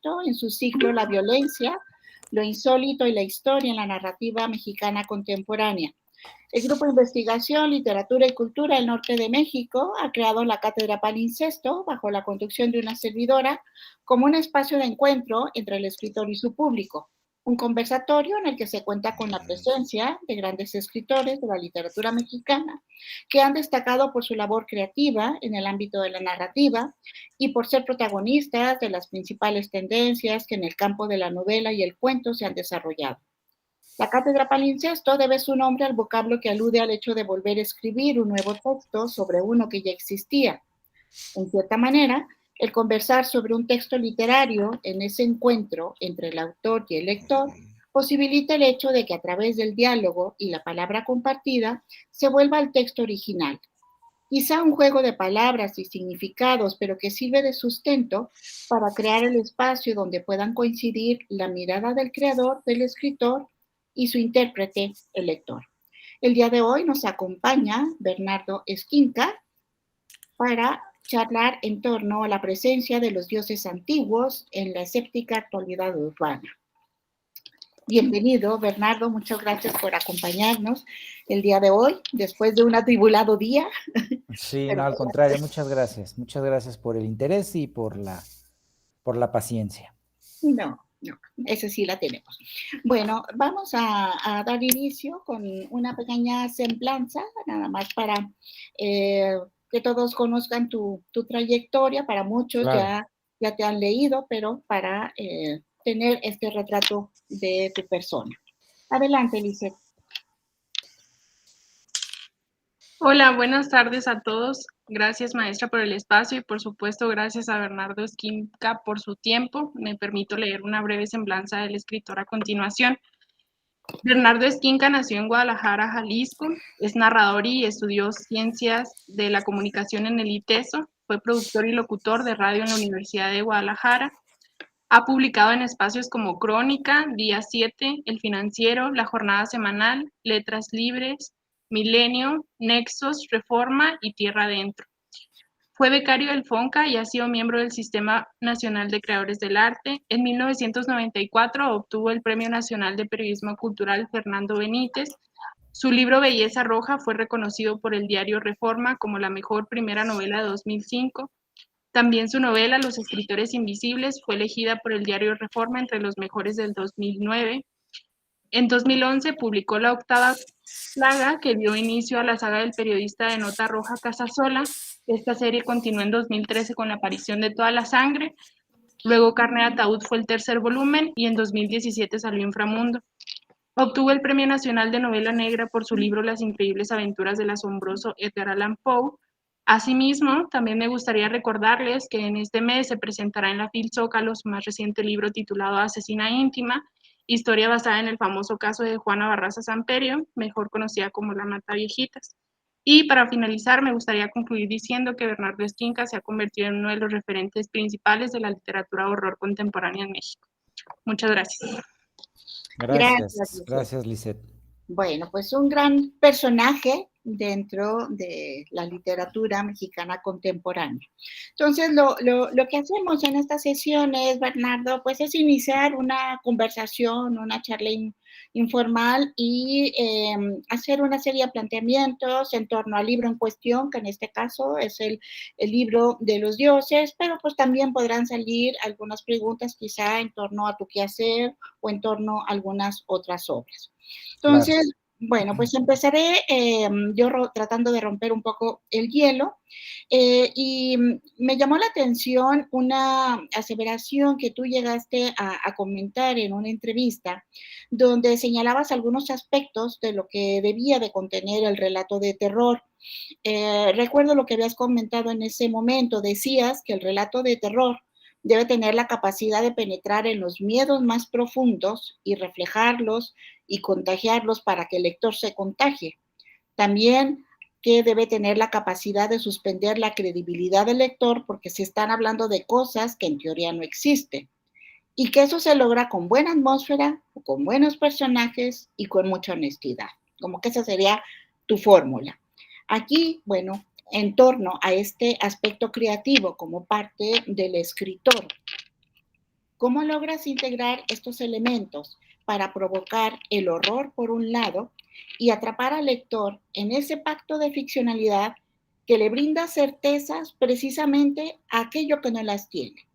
Palincesto en su ciclo La violencia, lo insólito y la historia en la narrativa mexicana contemporánea. El Grupo de Investigación, Literatura y Cultura del Norte de México ha creado la Cátedra Palincesto bajo la conducción de una servidora como un espacio de encuentro entre el escritor y su público. Un conversatorio en el que se cuenta con la presencia de grandes escritores de la literatura mexicana que han destacado por su labor creativa en el ámbito de la narrativa y por ser protagonistas de las principales tendencias que en el campo de la novela y el cuento se han desarrollado. La cátedra Palincesto debe su nombre al vocablo que alude al hecho de volver a escribir un nuevo texto sobre uno que ya existía. En cierta manera, el conversar sobre un texto literario en ese encuentro entre el autor y el lector posibilita el hecho de que a través del diálogo y la palabra compartida se vuelva al texto original. Quizá un juego de palabras y significados, pero que sirve de sustento para crear el espacio donde puedan coincidir la mirada del creador, del escritor, y su intérprete, el lector. El día de hoy nos acompaña Bernardo Esquinca para charlar en torno a la presencia de los dioses antiguos en la escéptica actualidad urbana. Bienvenido, Bernardo, muchas gracias por acompañarnos el día de hoy, después de un atribulado día. Sí, no, al contrario, muchas gracias. Muchas gracias por el interés y por la paciencia. No, esa sí la tenemos. Bueno, vamos a dar inicio con una pequeña semblanza, nada más para que todos conozcan tu trayectoria. Para muchos Claro. ya te han leído, pero para tener este retrato de tu persona. Adelante, Lizeth. Hola, buenas tardes a todos. Gracias, maestra, por el espacio y, por supuesto, gracias a Bernardo Esquinca por su tiempo. Me permito leer una breve semblanza del escritor a continuación. Bernardo Esquinca nació en Guadalajara, Jalisco. Es narrador y estudió ciencias de la comunicación en el ITESO. Fue productor y locutor de radio en la Universidad de Guadalajara. Ha publicado en espacios como Crónica, Día 7, El Financiero, La Jornada Semanal, Letras Libres, Milenio, Nexos, Reforma y Tierra Adentro. Fue becario del FONCA y ha sido miembro del Sistema Nacional de Creadores del Arte. En 1994 obtuvo el Premio Nacional de Periodismo Cultural Fernando Benítez. Su libro Belleza Roja fue reconocido por el diario Reforma como la mejor primera novela de 2005. También su novela Los Escritores Invisibles fue elegida por el diario Reforma entre los mejores del 2009. En 2011 publicó La Octava Plaga, que dio inicio a la saga del periodista de Nota Roja Casasola. Esta serie continuó en 2013 con la aparición de Toda la Sangre. Luego Carne de Ataúd fue el tercer volumen y en 2017 salió Inframundo. Obtuvo el Premio Nacional de Novela Negra por su libro Las Increíbles Aventuras del asombroso Edgar Allan Poe. Asimismo, también me gustaría recordarles que en este mes se presentará en la FIL Zócalo su más reciente libro titulado Asesina Íntima, historia basada en el famoso caso de Juana Barraza Samperio, mejor conocida como la Mataviejitas. Y para finalizar, me gustaría concluir diciendo que Bernardo Esquinca se ha convertido en uno de los referentes principales de la literatura horror contemporánea en México. Muchas gracias. Gracias, Lizeth. Bueno, pues un gran personaje dentro de la literatura mexicana contemporánea. Entonces, lo que hacemos en estas sesiones, Bernardo, pues es iniciar una conversación, una charla informal y hacer una serie de planteamientos en torno al libro en cuestión, que en este caso es el libro de los dioses, pero pues también podrán salir algunas preguntas quizá en torno a tu quehacer o en torno a algunas otras obras. Entonces, claro. Bueno, pues empezaré yo tratando de romper un poco el hielo y me llamó la atención una aseveración que tú llegaste a comentar en una entrevista donde señalabas algunos aspectos de lo que debía de contener el relato de terror. Recuerdo lo que habías comentado en ese momento, decías que el relato de terror debe tener la capacidad de penetrar en los miedos más profundos y reflejarlos y contagiarlos para que el lector se contagie. También que debe tener la capacidad de suspender la credibilidad del lector porque se están hablando de cosas que en teoría no existen. Y que eso se logra con buena atmósfera, con buenos personajes y con mucha honestidad. Como que esa sería tu fórmula. Aquí, bueno, en torno a este aspecto creativo como parte del escritor, ¿Cómo logras integrar estos elementos para provocar el horror por un lado y atrapar al lector en ese pacto de ficcionalidad que le brinda certezas precisamente a aquello que no las tiene?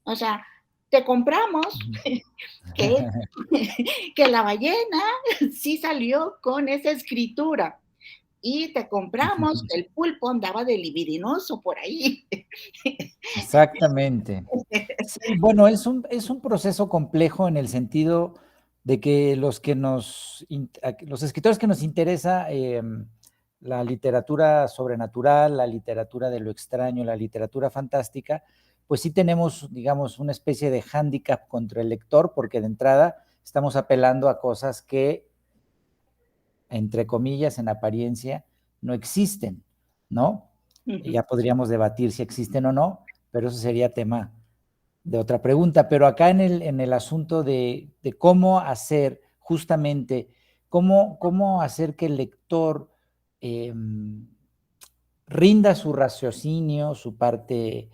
O sea, te compramos que, que la ballena sí salió con esa escritura y te compramos que el pulpo andaba de libidinoso por ahí. Exactamente. Sí, bueno, es un proceso complejo en el sentido de que los escritores que nos interesa la literatura sobrenatural, la literatura de lo extraño, la literatura fantástica, pues sí tenemos, digamos, una especie de hándicap contra el lector, porque de entrada estamos apelando a cosas que, entre comillas, en apariencia, no existen, ¿no? Ya podríamos debatir si existen o no, pero eso sería tema de otra pregunta. Pero acá en el asunto de cómo hacer justamente, cómo hacer que el lector rinda su raciocinio, su parte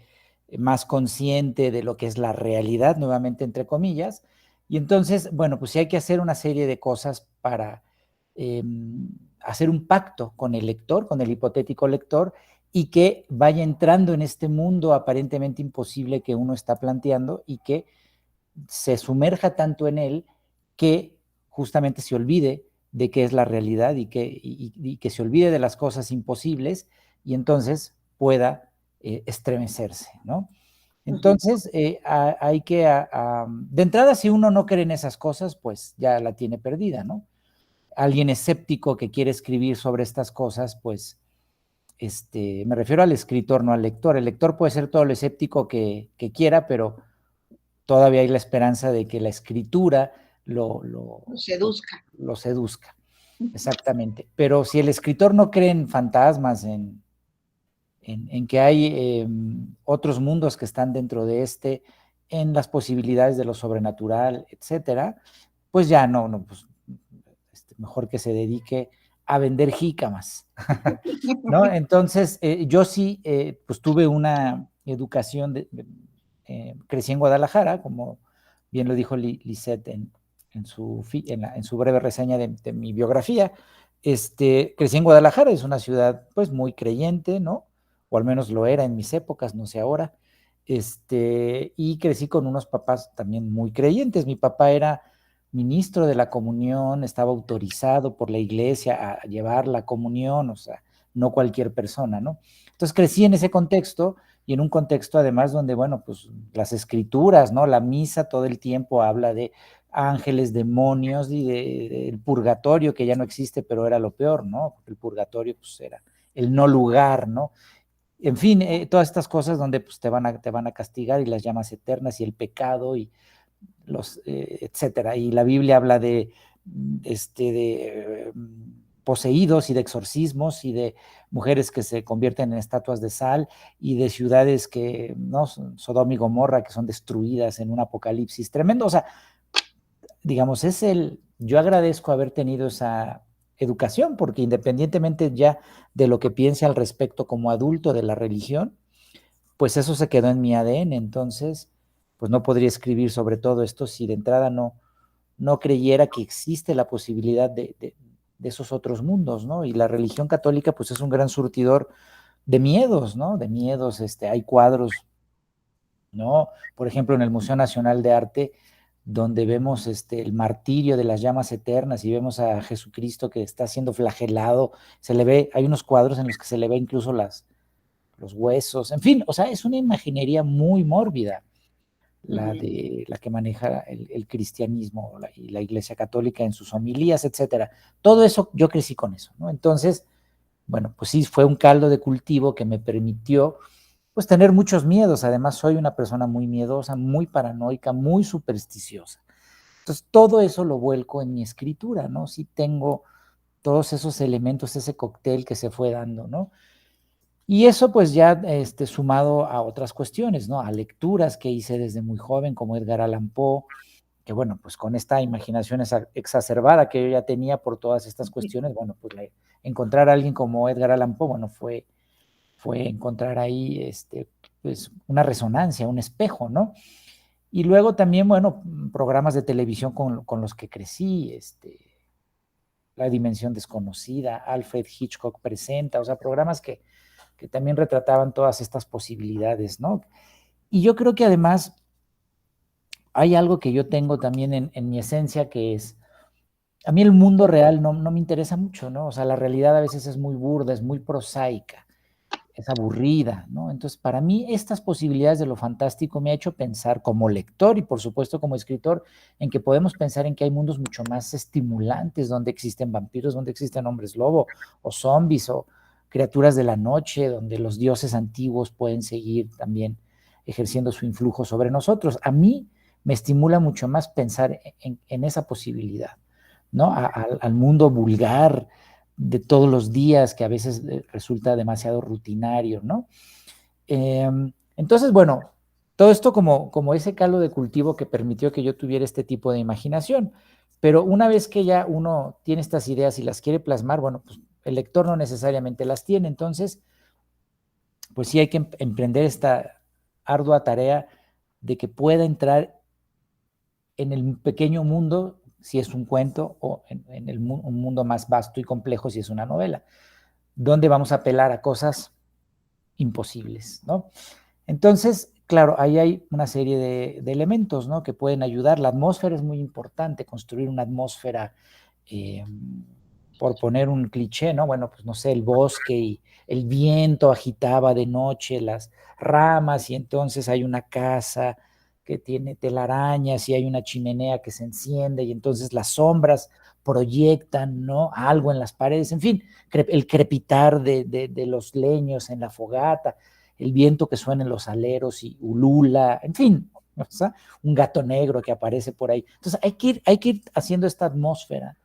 más consciente de lo que es la realidad, nuevamente entre comillas. Y entonces, bueno, pues sí hay que hacer una serie de cosas para hacer un pacto con el lector, con el hipotético lector, y que vaya entrando en este mundo aparentemente imposible que uno está planteando y que se sumerja tanto en él que justamente se olvide de qué es la realidad y que se olvide de las cosas imposibles y entonces pueda estremecerse, ¿no? Entonces, hay que, de entrada, si uno no cree en esas cosas, pues ya la tiene perdida, ¿no? Alguien escéptico que quiere escribir sobre estas cosas, pues, me refiero al escritor, no al lector. El lector puede ser todo lo escéptico que quiera, pero todavía hay la esperanza de que la escritura Lo seduzca. lo seduzca. Exactamente. Pero si el escritor no cree en fantasmas, en que hay otros mundos que están dentro de en las posibilidades de lo sobrenatural, etcétera, pues ya no, pues mejor que se dedique a vender jícamas, ¿no? Entonces, yo sí, pues tuve una educación, crecí en Guadalajara, como bien lo dijo Lisette en su breve reseña de mi biografía. Crecí en Guadalajara, es una ciudad pues muy creyente, ¿no? O al menos lo era en mis épocas, no sé ahora. Y crecí con unos papás también muy creyentes. Mi papá era ministro de la comunión, estaba autorizado por la iglesia a llevar la comunión, o sea, no cualquier persona, ¿no? Entonces crecí en ese contexto y en un contexto además donde, bueno, pues las escrituras, ¿no? La misa todo el tiempo habla de ángeles, demonios y del purgatorio, que ya no existe, pero era lo peor, ¿no? Porque el purgatorio, pues era el no lugar, ¿no? En fin, todas estas cosas donde pues, te van a castigar y las llamas eternas y el pecado y etcétera. Y la Biblia habla de poseídos y de exorcismos y de mujeres que se convierten en estatuas de sal y de ciudades que, ¿no? Sodoma y Gomorra, que son destruidas en un apocalipsis tremendo. O sea, digamos, yo agradezco haber tenido esa educación, porque independientemente ya de lo que piense al respecto como adulto de la religión, pues eso se quedó en mi ADN, entonces, pues no podría escribir sobre todo esto si de entrada no creyera que existe la posibilidad de esos otros mundos, ¿no? Y la religión católica, pues es un gran surtidor de miedos, ¿no? De miedos, hay cuadros, ¿no? Por ejemplo, en el Museo Nacional de Arte, donde vemos el martirio de las llamas eternas y vemos a Jesucristo que está siendo flagelado, se le ve, hay unos cuadros en los que se le ve incluso los huesos, en fin, o sea, es una imaginería muy mórbida la que maneja el cristianismo y la Iglesia Católica en sus homilías, etcétera. Todo eso, yo crecí con eso, ¿no? Entonces, bueno, pues sí, fue un caldo de cultivo que me permitió pues tener muchos miedos. Además, soy una persona muy miedosa, muy paranoica, muy supersticiosa. Entonces, todo eso lo vuelco en mi escritura, ¿no? Sí tengo todos esos elementos, ese cóctel que se fue dando, ¿no? Y eso pues ya sumado a otras cuestiones, ¿no? A lecturas que hice desde muy joven, como Edgar Allan Poe, que bueno, pues con esta imaginación exacerbada que yo ya tenía por todas estas cuestiones, bueno, pues encontrar a alguien como Edgar Allan Poe, bueno, fue encontrar ahí pues una resonancia, un espejo, ¿no? Y luego también, bueno, programas de televisión con los que crecí, La Dimensión Desconocida, Alfred Hitchcock Presenta, o sea, programas que también retrataban todas estas posibilidades, ¿no? Y yo creo que además hay algo que yo tengo también en mi esencia, que es, a mí el mundo real no me interesa mucho, ¿no? O sea, la realidad a veces es muy burda, es muy prosaica, es aburrida, ¿no? Entonces, para mí, estas posibilidades de lo fantástico me ha hecho pensar como lector y, por supuesto, como escritor, en que podemos pensar en que hay mundos mucho más estimulantes, donde existen vampiros, donde existen hombres lobo, o zombies, o criaturas de la noche, donde los dioses antiguos pueden seguir también ejerciendo su influjo sobre nosotros. A mí me estimula mucho más pensar en esa posibilidad, ¿no? Al mundo vulgar de todos los días, que a veces resulta demasiado rutinario, ¿no? Entonces, bueno, todo esto como ese caldo de cultivo que permitió que yo tuviera este tipo de imaginación. Pero una vez que ya uno tiene estas ideas y las quiere plasmar, bueno, pues el lector no necesariamente las tiene. Entonces, pues sí hay que emprender esta ardua tarea de que pueda entrar en el pequeño mundo, si es un cuento, o en un mundo más vasto y complejo, si es una novela, donde vamos a apelar a cosas imposibles, ¿no? Entonces, claro, ahí hay una serie de elementos, ¿no? Que pueden ayudar. La atmósfera es muy importante, construir una atmósfera, eh, por poner un cliché, ¿no? Bueno, pues no sé, el bosque y el viento agitaba de noche las ramas y entonces hay una casa que tiene telarañas y hay una chimenea que se enciende y entonces las sombras proyectan, ¿no? Algo en las paredes, en fin, el crepitar de los leños en la fogata, el viento que suena en los aleros y ulula, en fin, o sea, un gato negro que aparece por ahí. Entonces hay que ir haciendo esta atmósfera,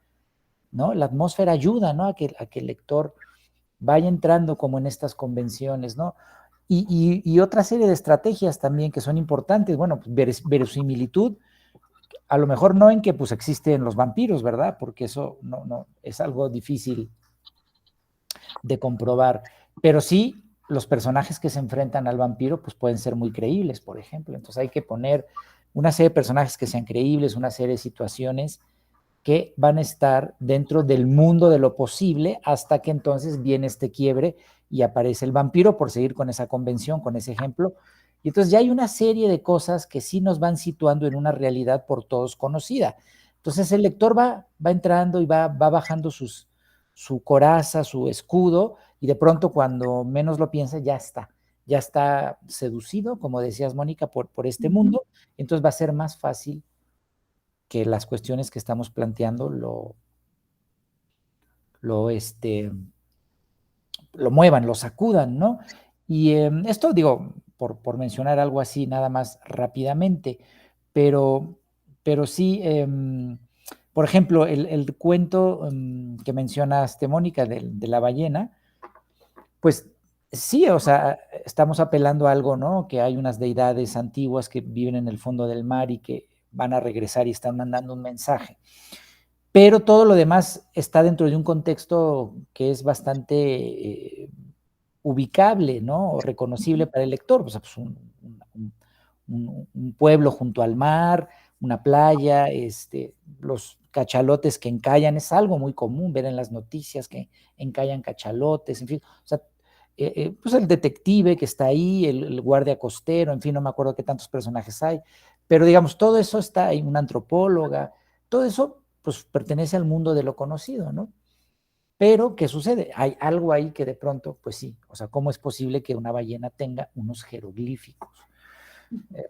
¿no? La atmósfera ayuda, ¿no? A que el lector vaya entrando como en estas convenciones, ¿no? Y otra serie de estrategias también que son importantes, bueno, pues verosimilitud, a lo mejor no en que pues existen los vampiros, ¿verdad? Porque eso no es algo difícil de comprobar, pero sí los personajes que se enfrentan al vampiro pues pueden ser muy creíbles, por ejemplo. Entonces hay que poner una serie de personajes que sean creíbles, una serie de situaciones que van a estar dentro del mundo de lo posible hasta que entonces viene este quiebre y aparece el vampiro, por seguir con esa convención, con ese ejemplo. Y entonces ya hay una serie de cosas que sí nos van situando en una realidad por todos conocida. Entonces el lector va entrando y va bajando su coraza, su escudo, y de pronto cuando menos lo piensa ya está seducido, como decías Mónica, por este mundo. Entonces va a ser más fácil que las cuestiones que estamos planteando lo, lo muevan, lo sacudan, ¿no? Y esto digo, por mencionar algo así, nada más rápidamente, pero, pero sí, por ejemplo, el cuento que mencionaste, Mónica, de la ballena, pues sí, o sea, estamos apelando a algo, ¿no? Que hay unas deidades antiguas que viven en el fondo del mar y que van a regresar y están mandando un mensaje. Pero todo lo demás está dentro de un contexto que es bastante ubicable, ¿no? O reconocible para el lector. O sea, pues un pueblo junto al mar, una playa, los cachalotes que encallan, es algo muy común ver en las noticias que encallan cachalotes, en fin, o sea, pues el detective que está ahí, el guardia costero, en fin, no me acuerdo qué tantos personajes hay, pero digamos, todo eso está ahí, una antropóloga, todo eso pues pertenece al mundo de lo conocido, ¿no? Pero, ¿qué sucede? Hay algo ahí que de pronto, pues sí, o sea, ¿cómo es posible que una ballena tenga unos jeroglíficos?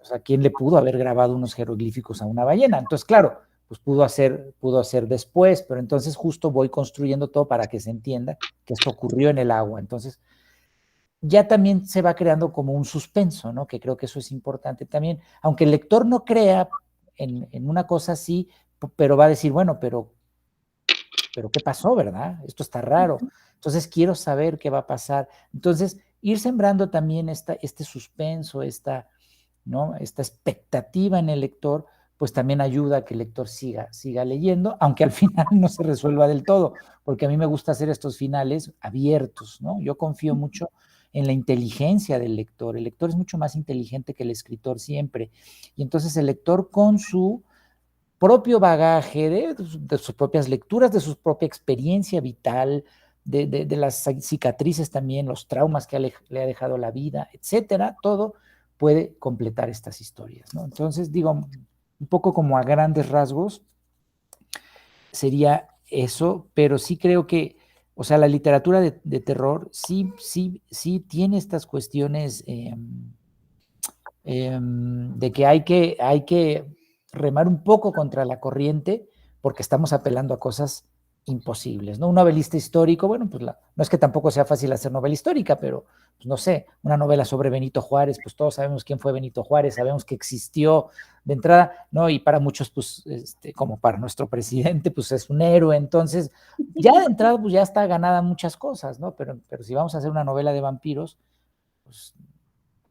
O sea, ¿quién le pudo haber grabado unos jeroglíficos a una ballena? Entonces, claro, pues pudo hacer después, pero entonces justo voy construyendo todo para que se entienda que esto ocurrió en el agua. Entonces, ya también se va creando como un suspenso, ¿no? Que creo que eso es importante también, aunque el lector no crea en una cosa así, pero va a decir, bueno, pero ¿qué pasó, verdad? Esto está raro. Entonces quiero saber qué va a pasar. Entonces, ir sembrando también este suspenso, ¿no? Esta expectativa en el lector, pues también ayuda a que el lector siga leyendo, aunque al final no se resuelva del todo, porque a mí me gusta hacer estos finales abiertos, ¿no? Yo confío mucho en la inteligencia del lector. El lector es mucho más inteligente que el escritor siempre. Y entonces el lector con su propio bagaje de sus propias lecturas, de su propia experiencia vital, de las cicatrices también, los traumas que le ha dejado la vida, etcétera, todo puede completar estas historias, ¿no? Entonces, digo, un poco como a grandes rasgos sería eso, pero sí creo que, o sea, la literatura de terror sí tiene estas cuestiones de que hay que remar un poco contra la corriente porque estamos apelando a cosas imposibles, ¿no? Un novelista histórico, bueno, pues no es que tampoco sea fácil hacer novela histórica, pero pues no sé, una novela sobre Benito Juárez, pues todos sabemos quién fue Benito Juárez, sabemos que existió de entrada, ¿no? Y para muchos, pues, como para nuestro presidente, pues es un héroe, entonces, ya de entrada, pues ya está ganada muchas cosas, ¿no? Pero si vamos a hacer una novela de vampiros, pues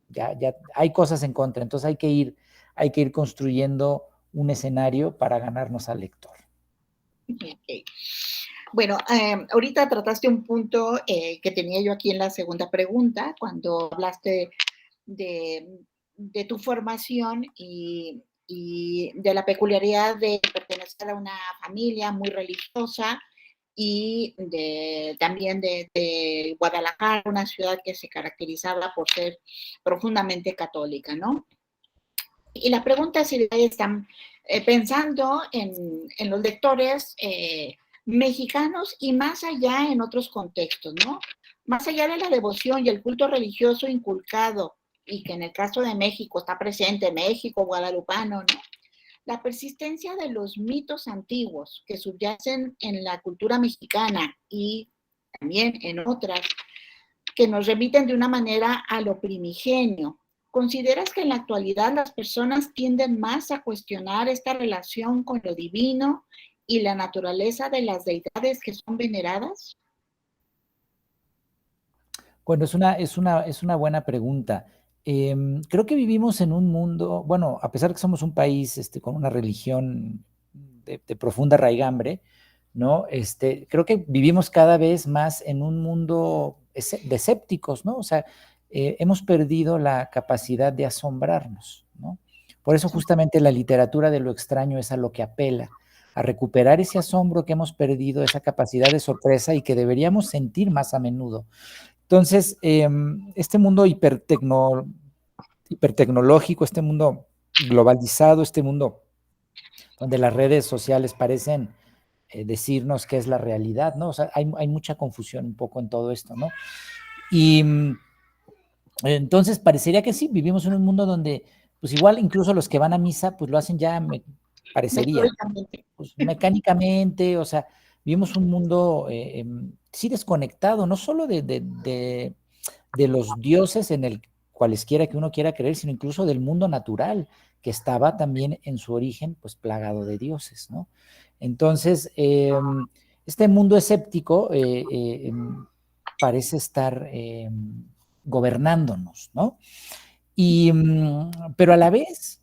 ya hay cosas en contra, entonces hay que ir construyendo un escenario para ganarnos al lector. Okay. Bueno, ahorita trataste un punto que tenía yo aquí en la segunda pregunta, cuando hablaste de tu formación y de la peculiaridad de pertenecer a una familia muy religiosa y también de Guadalajara, una ciudad que se caracterizaba por ser profundamente católica, ¿no? Y la pregunta es si están pensando en los lectores mexicanos y más allá en otros contextos, ¿no? Más allá de la devoción y el culto religioso inculcado, y que en el caso de México está presente, México, guadalupano, ¿no? La persistencia de los mitos antiguos que subyacen en la cultura mexicana y también en otras, que nos remiten de una manera a lo primigenio. ¿Consideras que en la actualidad las personas tienden más a cuestionar esta relación con lo divino y la naturaleza de las deidades que son veneradas? Bueno, es una buena pregunta. Creo que vivimos en un mundo, bueno, a pesar de que somos un país con una religión de profunda raigambre, ¿no? Creo que vivimos cada vez más en un mundo de escépticos, ¿no? O sea, hemos perdido la capacidad de asombrarnos, ¿no? Por eso justamente la literatura de lo extraño es a lo que apela, a recuperar ese asombro que hemos perdido, esa capacidad de sorpresa y que deberíamos sentir más a menudo. Entonces, este mundo hipertecnológico, este mundo globalizado, este mundo donde las redes sociales parecen decirnos qué es la realidad, ¿no? O sea, hay mucha confusión un poco en todo esto, ¿no? Y entonces parecería que sí, vivimos en un mundo donde, pues igual incluso los que van a misa, pues lo hacen ya, parecería, pues, mecánicamente, o sea, vivimos un mundo sí desconectado, no solo de los dioses en el cualesquiera que uno quiera creer, sino incluso del mundo natural, que estaba también en su origen, pues plagado de dioses, ¿no? Entonces, este mundo escéptico parece estar gobernándonos, ¿no? Pero a la vez,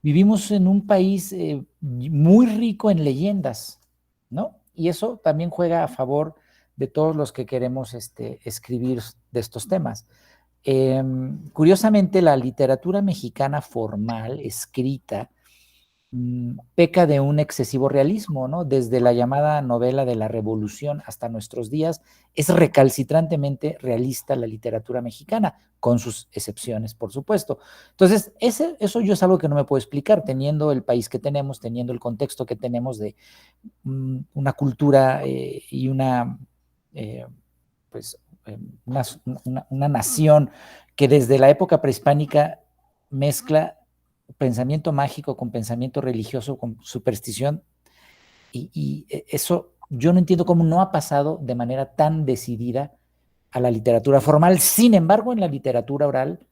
vivimos en un país muy rico en leyendas, ¿no? Y eso también juega a favor de todos los que queremos escribir de estos temas. Curiosamente, la literatura mexicana formal, escrita, peca de un excesivo realismo, ¿no? Desde la llamada novela de la Revolución hasta nuestros días, es recalcitrantemente realista la literatura mexicana, con sus excepciones, por supuesto. Entonces, eso yo es algo que no me puedo explicar, teniendo el país que tenemos, teniendo el contexto que tenemos de una cultura y pues, una nación que desde la época prehispánica mezcla pensamiento mágico con pensamiento religioso, con superstición, y eso yo no entiendo cómo no ha pasado de manera tan decidida a la literatura formal. Sin embargo, en la literatura oral,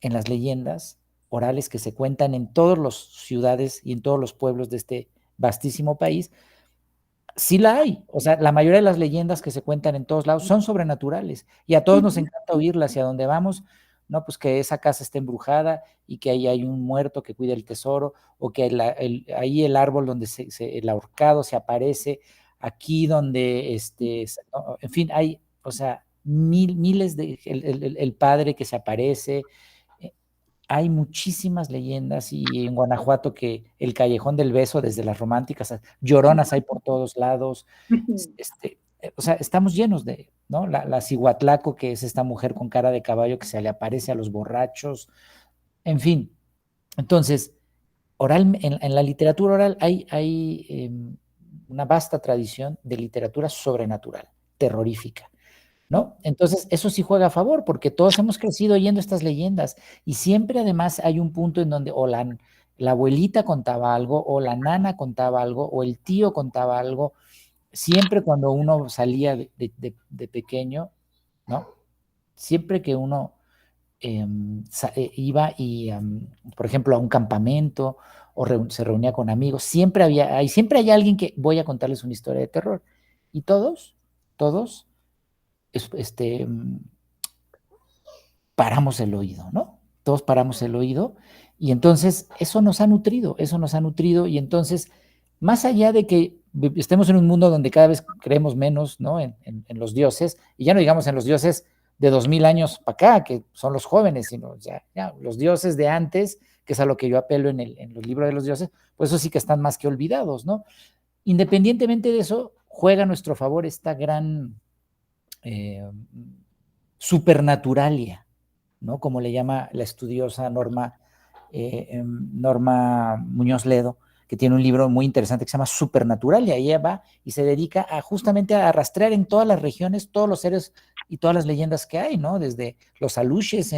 en las leyendas orales que se cuentan en todas las ciudades y en todos los pueblos de este vastísimo país, sí la hay. O sea, la mayoría de las leyendas que se cuentan en todos lados son sobrenaturales y a todos nos encanta oírlas y a donde vamos, no, pues que esa casa está embrujada y que ahí hay un muerto que cuida el tesoro o que ahí el árbol donde el ahorcado se aparece, aquí donde, en fin, hay, o sea, miles de, el padre que se aparece. Hay muchísimas leyendas y en Guanajuato que el Callejón del Beso, desde las románticas, lloronas hay por todos lados. O sea, estamos llenos de, ¿no? La Cihuatlaco, que es esta mujer con cara de caballo que se le aparece a los borrachos, en fin. Entonces, en la literatura oral hay una vasta tradición de literatura sobrenatural, terrorífica, ¿no? Entonces, eso sí juega a favor, porque todos hemos crecido oyendo estas leyendas y siempre además hay un punto en donde la abuelita contaba algo, o la nana contaba algo, o el tío contaba algo. Siempre cuando uno salía de pequeño, ¿no? Siempre que uno iba y, por ejemplo, a un campamento o se reunía con amigos, siempre hay alguien que voy a contarles una historia de terror. Y todos, este, paramos el oído, ¿no? Todos paramos el oído y entonces eso nos ha nutrido y entonces, más allá de que estemos en un mundo donde cada vez creemos menos, ¿no? En los dioses, y ya no digamos en los dioses de 2000 años para acá, que son los jóvenes, sino ya los dioses de antes, que es a lo que yo apelo en los libros de los dioses, pues eso sí que están más que olvidados, ¿no? Independientemente de eso, juega a nuestro favor esta gran supernaturalia, ¿no? Como le llama la estudiosa Norma Muñoz Ledo, que tiene un libro muy interesante que se llama Supernaturalia, y ella va y se dedica justamente a rastrear en todas las regiones todos los seres y todas las leyendas que hay, ¿no? Desde los aluches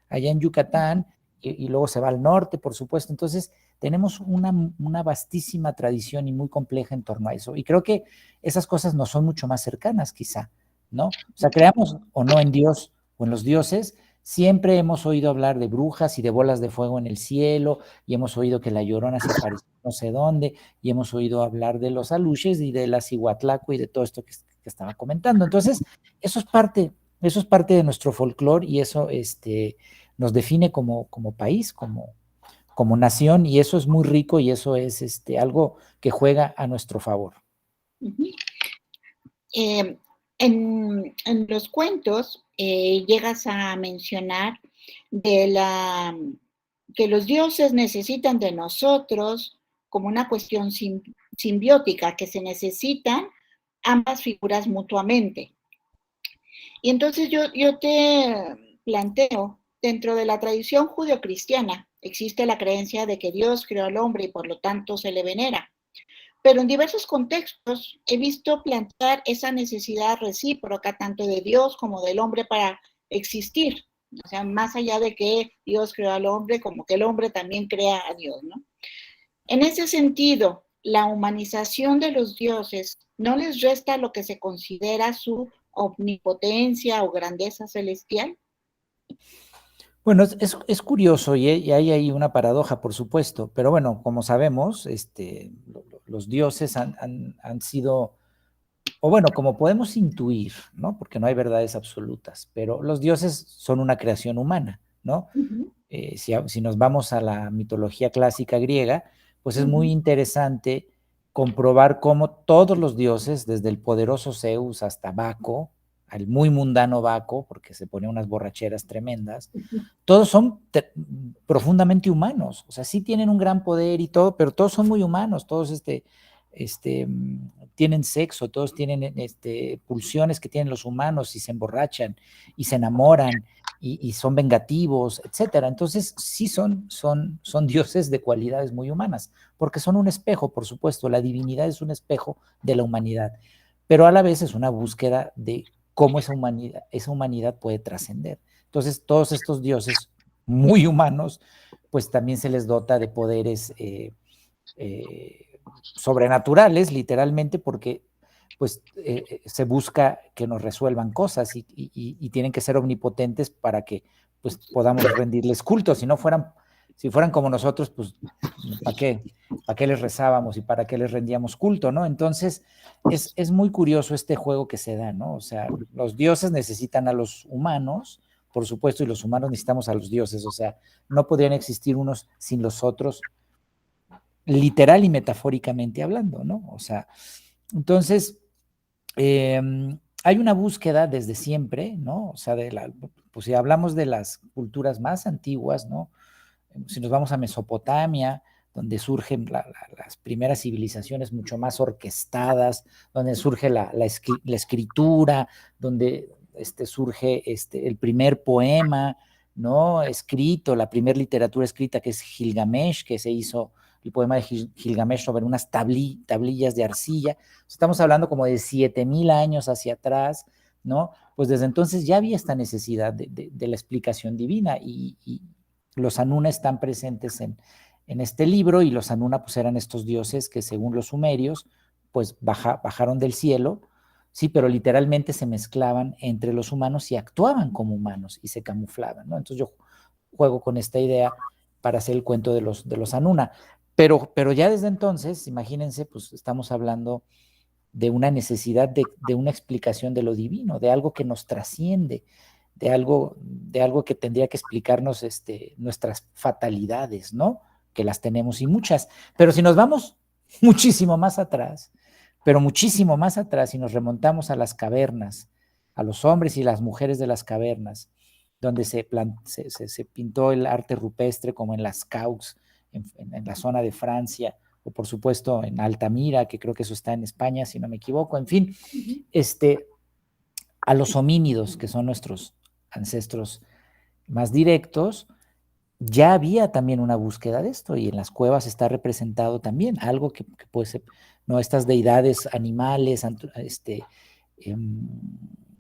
allá en Yucatán, y luego se va al norte, por supuesto. Entonces, tenemos una vastísima tradición y muy compleja en torno a eso. Y creo que esas cosas nos son mucho más cercanas, quizá, ¿no? O sea, creamos o no en Dios o en los dioses, siempre hemos oído hablar de brujas y de bolas de fuego en el cielo, y hemos oído que la Llorona se apareció no sé dónde, y hemos oído hablar de los aluches y de la Cihuatlaco y de todo esto que estaba comentando. Entonces, eso es parte de nuestro folclore, y eso nos define como país, como nación, y eso es muy rico, y eso es algo que juega a nuestro favor. En los cuentos llegas a mencionar que los dioses necesitan de nosotros como una cuestión simbiótica, que se necesitan ambas figuras mutuamente. Y entonces yo te planteo, dentro de la tradición judeocristiana existe la creencia de que Dios creó al hombre y por lo tanto se le venera. Pero en diversos contextos he visto plantear esa necesidad recíproca tanto de Dios como del hombre para existir. O sea, más allá de que Dios creó al hombre, como que el hombre también crea a Dios, ¿no? En ese sentido, la humanización de los dioses no les resta lo que se considera su omnipotencia o grandeza celestial. Bueno, es curioso, y hay ahí una paradoja, por supuesto, pero bueno, como sabemos, los dioses han sido, o bueno, como podemos intuir, ¿no? Porque no hay verdades absolutas, pero los dioses son una creación humana, ¿no? Si nos vamos a la mitología clásica griega, pues es muy interesante comprobar cómo todos los dioses, desde el poderoso Zeus hasta Baco, al muy mundano Baco, porque se ponía unas borracheras tremendas, todos son profundamente humanos. O sea, sí tienen un gran poder y todo, pero todos son muy humanos. Todos tienen sexo, todos tienen pulsiones que tienen los humanos, y se emborrachan y se enamoran y son vengativos, etcétera. Entonces sí son dioses de cualidades muy humanas, porque son un espejo, por supuesto. La divinidad es un espejo de la humanidad, pero a la vez es una búsqueda de cómo esa humanidad puede trascender. Entonces, todos estos dioses muy humanos, pues también se les dota de poderes sobrenaturales, literalmente, porque pues se busca que nos resuelvan cosas, y tienen que ser omnipotentes para que pues podamos rendirles culto. Si fueran como nosotros, pues ¿para qué les rezábamos y para qué les rendíamos culto, ¿no? Entonces es muy curioso este juego que se da, ¿no? O sea, los dioses necesitan a los humanos, por supuesto, y los humanos necesitamos a los dioses. O sea, no podrían existir unos sin los otros, literal y metafóricamente hablando, ¿no? O sea, entonces hay una búsqueda desde siempre, ¿no? O sea, pues si hablamos de las culturas más antiguas, ¿no? Si nos vamos a Mesopotamia, donde surgen las primeras civilizaciones mucho más orquestadas, donde surge la escritura, donde surge el primer poema, ¿no? Escrito, la primera literatura escrita, que es Gilgamesh, que se hizo el poema de Gilgamesh sobre unas tablillas de arcilla. Estamos hablando como de 7,000 años hacia atrás, ¿no? Pues desde entonces ya había esta necesidad de la explicación divina y los Anuna están presentes en este libro, y los Anuna pues eran estos dioses que según los sumerios pues bajaron del cielo, sí, pero literalmente se mezclaban entre los humanos y actuaban como humanos y se camuflaban, ¿no? Entonces yo juego con esta idea para hacer el cuento de los Anuna. Pero ya desde entonces, imagínense, pues estamos hablando de una necesidad de una explicación de lo divino, de algo que nos trasciende, de algo que tendría que explicarnos nuestras fatalidades, ¿no? Que las tenemos y muchas. Pero si nos vamos muchísimo más atrás, pero muchísimo más atrás, y nos remontamos a las cavernas, a los hombres y las mujeres de las cavernas, donde se pintó el arte rupestre, como en las Caux, en la zona de Francia, o por supuesto en Altamira, que creo que eso está en España, si no me equivoco. En fin, a los homínidos, que son nuestros ancestros más directos, ya había también una búsqueda de esto, y en las cuevas está representado también algo que puede ser, ¿no? Estas deidades animales,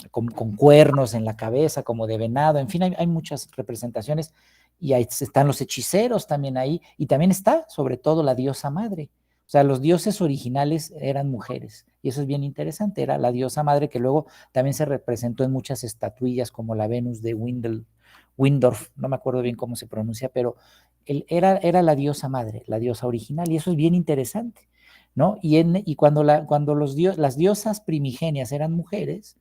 con cuernos en la cabeza, como de venado, en fin, hay muchas representaciones, y ahí están los hechiceros también ahí, y también está sobre todo la diosa madre. O sea, los dioses originales eran mujeres, y eso es bien interesante. Era la diosa madre, que luego también se representó en muchas estatuillas, como la Venus de Windorf, no me acuerdo bien cómo se pronuncia, pero era la diosa madre, la diosa original, y eso es bien interesante, ¿no? Y cuando las diosas primigenias eran mujeres,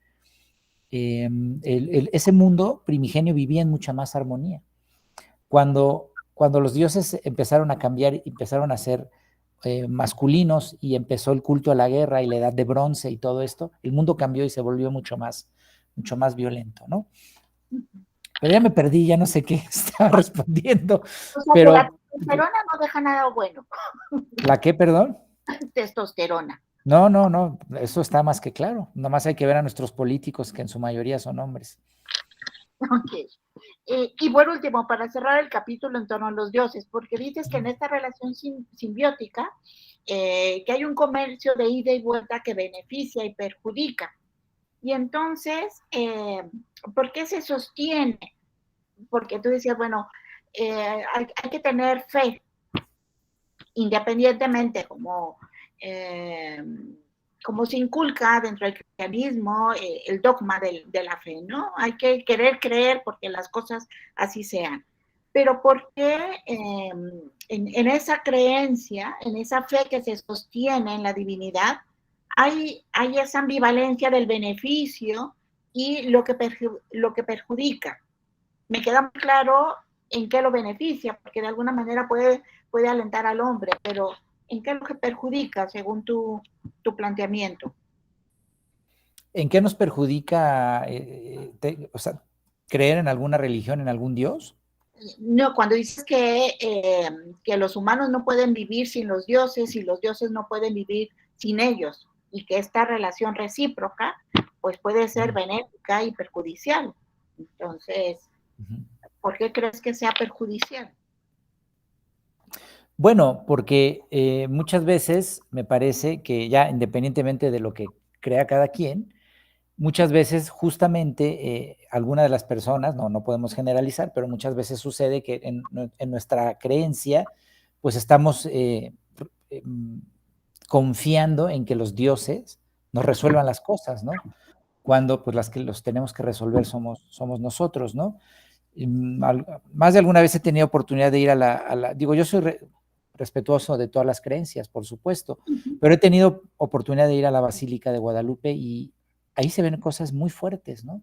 ese mundo primigenio vivía en mucha más armonía. Cuando los dioses empezaron a cambiar, empezaron a ser masculinos, y empezó el culto a la guerra y la edad de bronce y todo esto, el mundo cambió y se volvió mucho más violento, ¿no? Pero ya me perdí, ya no sé qué estaba respondiendo. O sea, pero que la testosterona no deja nada bueno. ¿La qué, perdón? Testosterona. No, eso está más que claro. Nomás hay que ver a nuestros políticos, que en su mayoría son hombres. Ok. Y por último, para cerrar el capítulo en torno a los dioses, porque dices que en esta relación simbiótica, que hay un comercio de ida y vuelta que beneficia y perjudica. Y entonces, ¿por qué se sostiene? Porque tú decías, bueno, hay que tener fe, independientemente como se inculca dentro del cristianismo el dogma de la fe, ¿no? Hay que querer creer porque las cosas así sean. Pero ¿por qué en esa creencia, en esa fe que se sostiene en la divinidad, hay esa ambivalencia del beneficio y lo que perjudica? Me queda muy claro en qué lo beneficia, porque de alguna manera puede alentar al hombre, pero ¿en qué es lo que perjudica según tu planteamiento? ¿En qué nos perjudica, o sea, creer en alguna religión, en algún dios? No, cuando dices que los humanos no pueden vivir sin los dioses y los dioses no pueden vivir sin ellos, y que esta relación recíproca pues puede ser benéfica y perjudicial. Entonces, ¿por qué crees que sea perjudicial? Bueno, porque muchas veces me parece que, ya independientemente de lo que crea cada quien, muchas veces justamente alguna de las personas, no podemos generalizar, pero muchas veces sucede que en nuestra creencia, pues estamos confiando en que los dioses nos resuelvan las cosas, ¿no? Cuando pues las que los tenemos que resolver somos nosotros, ¿no? Más de alguna vez he tenido oportunidad de ir digo, yo soy respetuoso de todas las creencias, por supuesto, pero he tenido oportunidad de ir a la Basílica de Guadalupe, y ahí se ven cosas muy fuertes, ¿no? O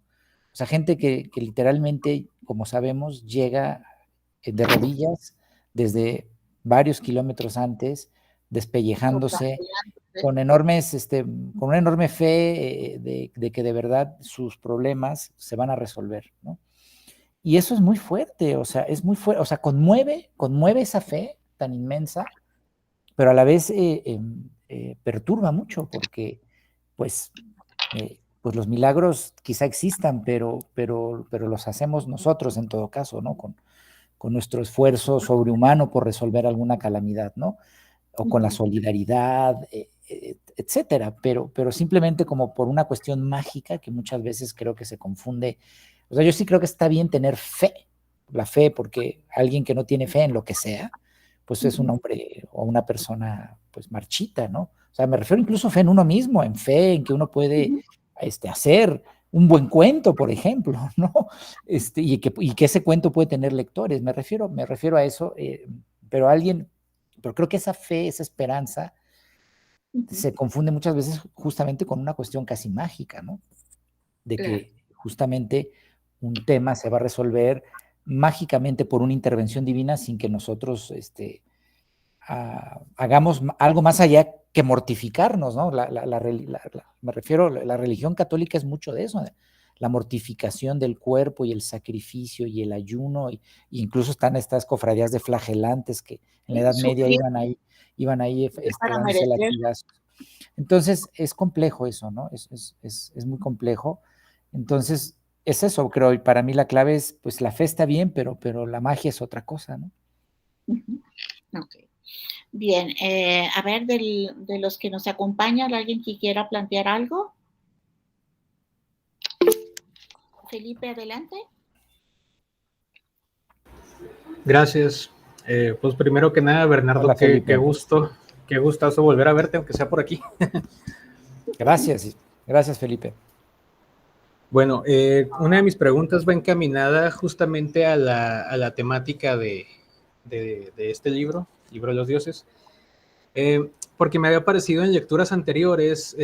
sea, gente que literalmente, como sabemos, llega de rodillas desde varios kilómetros antes, despellejándose, con enormes, con una enorme fe de que de verdad sus problemas se van a resolver, ¿no? Y eso es muy fuerte, o sea, es muy fuerte, o sea, conmueve esa fe tan inmensa, pero a la vez perturba mucho porque, pues, pues los milagros quizá existan, pero los hacemos nosotros en todo caso, ¿no? Con nuestro esfuerzo sobrehumano por resolver alguna calamidad, ¿no? O con la solidaridad, etcétera, pero simplemente como por una cuestión mágica que muchas veces creo que se confunde. O sea, yo sí creo que está bien tener fe, la fe, porque alguien que no tiene fe en lo que sea, pues es un hombre o una persona pues marchita, ¿no? O sea, me refiero incluso a fe en uno mismo, en fe en que uno puede hacer un buen cuento, por ejemplo, ¿no? Y que ese cuento puede tener lectores, me refiero a eso, pero creo que esa fe, esa esperanza, se confunde muchas veces justamente con una cuestión casi mágica, ¿no? De Claro. que justamente un tema se va a resolver mágicamente por una intervención divina sin que nosotros hagamos algo más allá que mortificarnos, ¿no? Me refiero, la religión católica es mucho de eso, la mortificación del cuerpo y el sacrificio y el ayuno, y incluso están estas cofradías de flagelantes que en la Edad Media Sufrir iban ahí para dándose merecer. latigazos. Entonces, es complejo eso, ¿no? Es muy complejo. Entonces, es eso, creo, y para mí la clave es, pues la fe está bien, pero la magia es otra cosa, ¿no? Ok. Bien, a ver, de los que nos acompañan, ¿alguien que quiera plantear algo? Felipe, adelante. Gracias. Pues primero que nada, Bernardo, Hola, qué Felipe. gusto, qué gustazo volver a verte, aunque sea por aquí. Gracias, Felipe. Bueno, una de mis preguntas va encaminada justamente a la temática de este libro de los dioses, porque me había parecido en lecturas anteriores,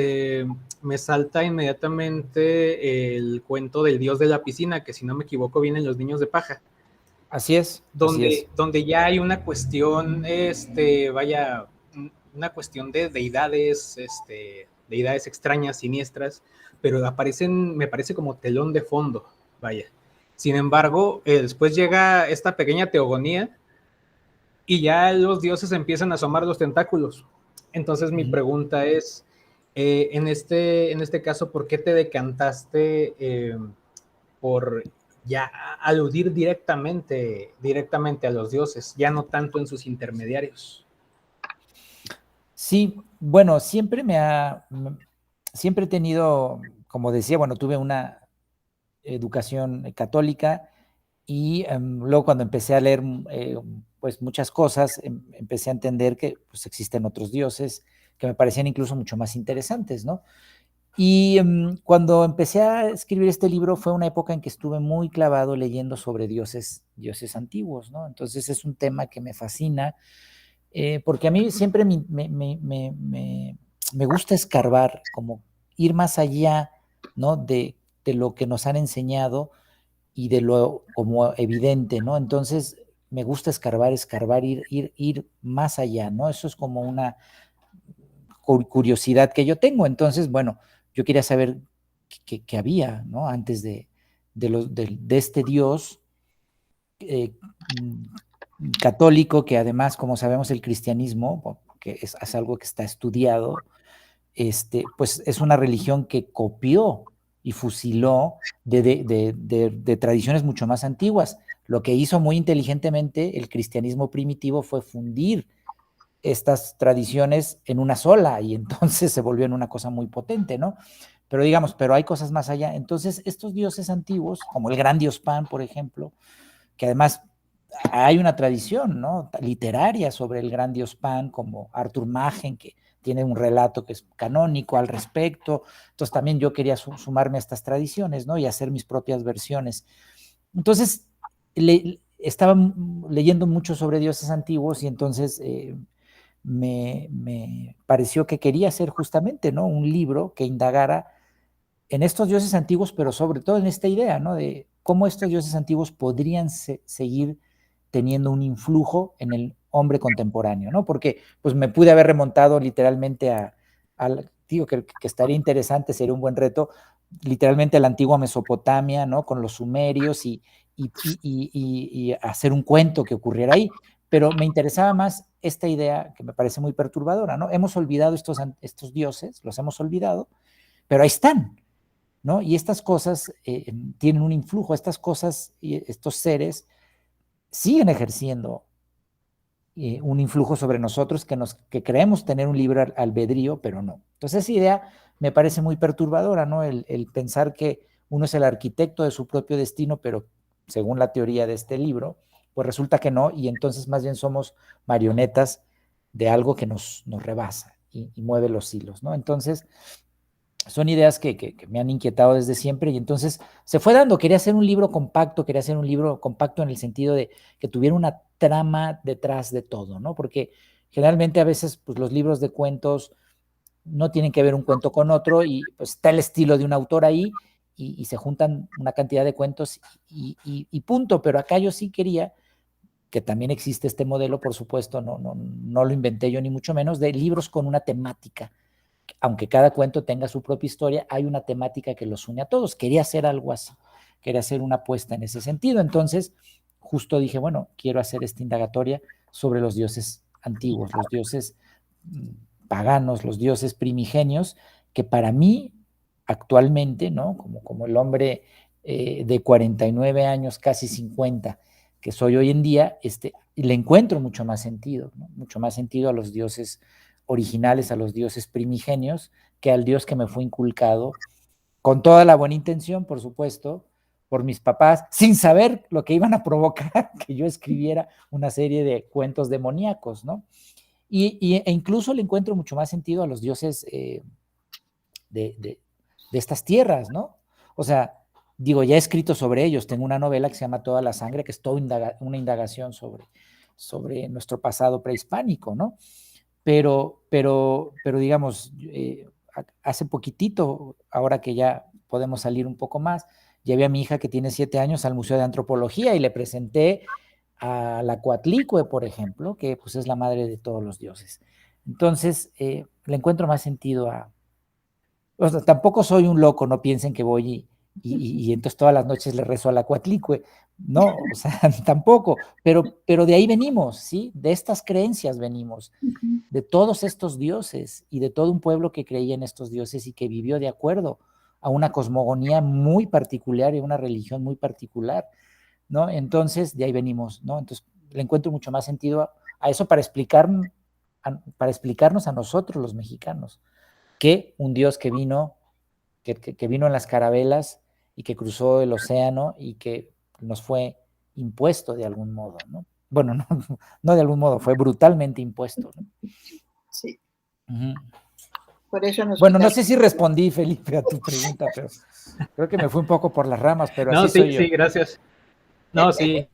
me salta inmediatamente el cuento del dios de la piscina, que si no me equivoco vienen los niños de paja. Así es. Donde ya hay una cuestión, una cuestión de deidades, deidades extrañas, siniestras, pero aparecen, me parece, como telón de fondo, vaya. Sin embargo, después llega esta pequeña teogonía y ya los dioses empiezan a asomar los tentáculos. Entonces mi pregunta es, en este caso, ¿por qué te decantaste por ya aludir directamente a los dioses, ya no tanto en sus intermediarios? Sí, bueno, siempre he tenido, como decía, bueno, tuve una educación católica y luego cuando empecé a leer pues muchas cosas, empecé a entender que pues existen otros dioses que me parecían incluso mucho más interesantes, ¿no? Y cuando empecé a escribir este libro fue una época en que estuve muy clavado leyendo sobre dioses antiguos, ¿no? Entonces es un tema que me fascina, porque a mí siempre me gusta escarbar, como ir más allá, ¿no? De lo que nos han enseñado y de lo como evidente, ¿no? Entonces me gusta escarbar, ir más allá, ¿no? Eso es como una curiosidad que yo tengo. Entonces, bueno, yo quería saber qué había, ¿no? Antes de este Dios católico, que además, como sabemos, el cristianismo, que es algo que está estudiado, pues es una religión que copió y fusiló de tradiciones mucho más antiguas. Lo que hizo muy inteligentemente el cristianismo primitivo fue fundir estas tradiciones en una sola y entonces se volvió en una cosa muy potente, ¿no? Pero digamos, pero hay cosas más allá. Entonces, estos dioses antiguos, como el gran dios Pan, por ejemplo, que además hay una tradición, ¿no? Literaria sobre el gran dios Pan, como Arthur Machen, que tiene un relato que es canónico al respecto. Entonces también yo quería sumarme a estas tradiciones, ¿no? Y hacer mis propias versiones. Entonces, estaba leyendo mucho sobre dioses antiguos y entonces me pareció que quería hacer justamente, ¿no? Un libro que indagara en estos dioses antiguos, pero sobre todo en esta idea, ¿no? De cómo estos dioses antiguos podrían seguir teniendo un influjo en el hombre contemporáneo, ¿no? Porque pues me pude haber remontado literalmente digo que estaría interesante, sería un buen reto, literalmente la antigua Mesopotamia, ¿no? Con los sumerios y hacer un cuento que ocurriera ahí. Pero me interesaba más esta idea que me parece muy perturbadora, ¿no? Hemos olvidado estos dioses, los hemos olvidado, pero ahí están, ¿no? Y estas cosas tienen un influjo, estas cosas y estos seres siguen ejerciendo un influjo sobre nosotros que creemos tener un libre albedrío, pero no. Entonces esa idea me parece muy perturbadora, ¿no? El pensar que uno es el arquitecto de su propio destino, pero según la teoría de este libro, pues resulta que no, y entonces más bien somos marionetas de algo que nos rebasa y mueve los hilos, ¿no? Entonces, son ideas que me han inquietado desde siempre y entonces se fue dando. Quería hacer un libro compacto en el sentido de que tuviera una trama detrás de todo, ¿no? Porque generalmente a veces pues, los libros de cuentos no tienen que ver un cuento con otro y pues está el estilo de un autor ahí y se juntan una cantidad de cuentos y punto. Pero acá yo sí quería que también existe este modelo, por supuesto, no lo inventé yo ni mucho menos, de libros con una temática. Aunque cada cuento tenga su propia historia, hay una temática que los une a todos. Quería hacer algo así, quería hacer una apuesta en ese sentido. Entonces, justo dije, bueno, quiero hacer esta indagatoria sobre los dioses antiguos, los dioses paganos, los dioses primigenios, que para mí, actualmente, ¿no? Como el hombre de 49 años, casi 50, que soy hoy en día, le encuentro mucho más sentido, ¿no? Mucho más sentido a los dioses originales, a los dioses primigenios, que al dios que me fue inculcado, con toda la buena intención, por supuesto, por mis papás, sin saber lo que iban a provocar que yo escribiera una serie de cuentos demoníacos, ¿no? E incluso le encuentro mucho más sentido a los dioses de estas tierras, ¿no? O sea, digo, ya he escrito sobre ellos, tengo una novela que se llama Toda la Sangre, que es toda una indagación sobre nuestro pasado prehispánico, ¿no? Pero digamos, hace poquitito, ahora que ya podemos salir un poco más, llevé a mi hija que tiene 7 años al Museo de Antropología y le presenté a la Coatlicue, por ejemplo, que pues es la madre de todos los dioses. Entonces, le encuentro más sentido o sea, tampoco soy un loco, no piensen que voy y entonces todas las noches le rezo a la Coatlicue. No, o sea, tampoco, pero de ahí venimos, ¿sí? De estas creencias venimos, de todos estos dioses y de todo un pueblo que creía en estos dioses y que vivió de acuerdo a una cosmogonía muy particular y una religión muy particular, ¿no? Entonces, de ahí venimos, ¿no? Entonces, le encuentro mucho más sentido a eso para explicarnos a nosotros los mexicanos, que un Dios que vino en las carabelas y que cruzó el océano y que nos fue impuesto de algún modo, ¿no? Bueno, no de algún modo, fue brutalmente impuesto, ¿no? Sí. Uh-huh. Por eso bueno, no sé si respondí, Felipe, a tu pregunta, pero creo que me fui un poco por las ramas, pero no, así sí, soy yo. Sí, gracias. No, sí.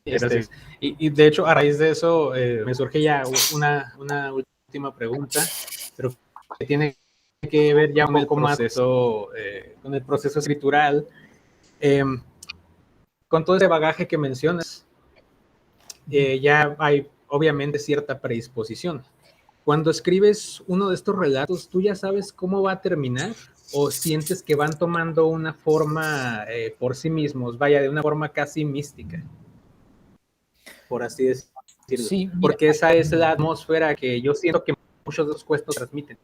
Gracias. Y de hecho, a raíz de eso, me surge ya una última pregunta, pero que tiene que ver ya un poco más de eso, con el proceso escritural. Con todo ese bagaje que mencionas, ya hay obviamente cierta predisposición. Cuando escribes uno de estos relatos, ¿tú ya sabes cómo va a terminar? ¿O sientes que van tomando una forma por sí mismos, vaya, de una forma casi mística, por así decirlo? Sí, porque esa es la atmósfera que yo siento que muchos de los cuentos transmiten.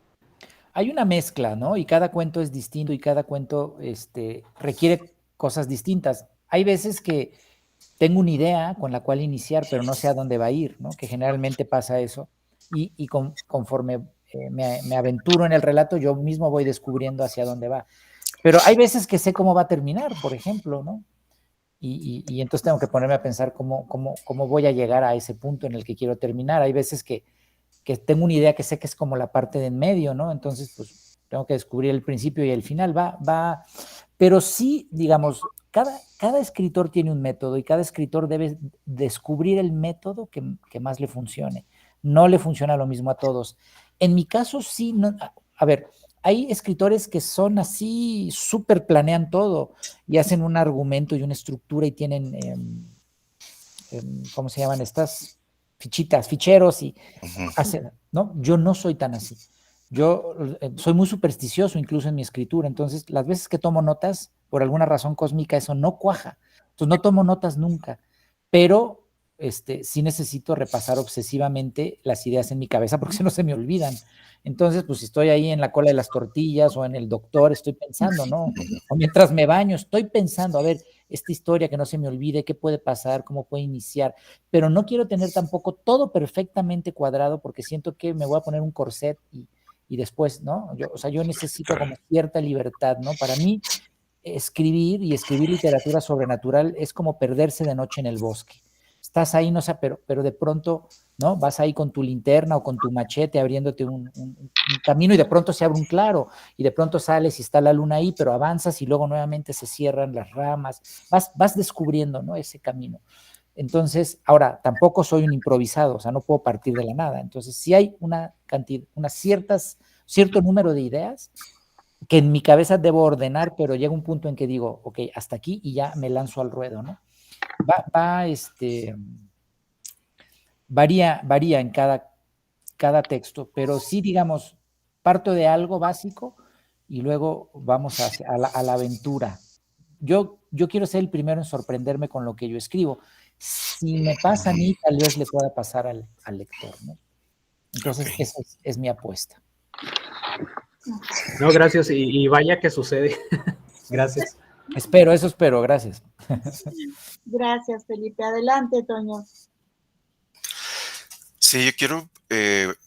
Hay una mezcla, ¿no? Y cada cuento es distinto y cada cuento requiere cosas distintas. Hay veces que tengo una idea con la cual iniciar, pero no sé a dónde va a ir, ¿no? Que generalmente pasa eso. Y conforme me aventuro en el relato, yo mismo voy descubriendo hacia dónde va. Pero hay veces que sé cómo va a terminar, por ejemplo, ¿no? Y entonces tengo que ponerme a pensar cómo voy a llegar a ese punto en el que quiero terminar. Hay veces que tengo una idea que sé que es como la parte de en medio, ¿no? Entonces, pues tengo que descubrir el principio y el final. Pero sí, digamos, cada escritor tiene un método y cada escritor debe descubrir el método que más le funcione. No le funciona lo mismo a todos. En mi caso, sí, no, a ver, hay escritores que son así, súper planean todo y hacen un argumento y una estructura y tienen, ¿cómo se llaman estas? Ficheros y hacen, ¿no? Yo no soy tan así. yo soy muy supersticioso incluso en mi escritura, entonces las veces que tomo notas, por alguna razón cósmica, eso no cuaja. Entonces no tomo notas nunca, pero sí necesito repasar obsesivamente las ideas en mi cabeza porque si no se me olvidan. Entonces, pues si estoy ahí en la cola de las tortillas o en el doctor, estoy pensando, ¿no? O mientras me baño, estoy pensando, a ver, esta historia que no se me olvide, qué puede pasar, cómo puede iniciar, pero no quiero tener tampoco todo perfectamente cuadrado porque siento que me voy a poner un corset y después, ¿no? O sea, yo necesito como cierta libertad, ¿no? Para mí, escribir y escribir literatura sobrenatural es como perderse de noche en el bosque. Estás ahí, no sé, pero de pronto, ¿no? Vas ahí con tu linterna o con tu machete abriéndote un camino y de pronto se abre un claro y de pronto sales y está la luna ahí, pero avanzas y luego nuevamente se cierran las ramas. Vas descubriendo, ¿no? Ese camino. Entonces, ahora, tampoco soy un improvisado, o sea, no puedo partir de la nada. Entonces, sí hay una cantidad, cierto número de ideas que en mi cabeza debo ordenar, pero llega un punto en que digo, ok, hasta aquí y ya me lanzo al ruedo, ¿no? Varía en cada texto, pero sí, digamos, parto de algo básico y luego vamos a la aventura. Yo quiero ser el primero en sorprenderme con lo que yo escribo. Si me pasa a mí, tal vez le pueda pasar al lector, ¿no? Entonces, Ok. esa es mi apuesta. No, gracias, y vaya que sucede. Gracias. Eso espero, gracias. Gracias, Felipe. Adelante, Toño. Sí, yo quiero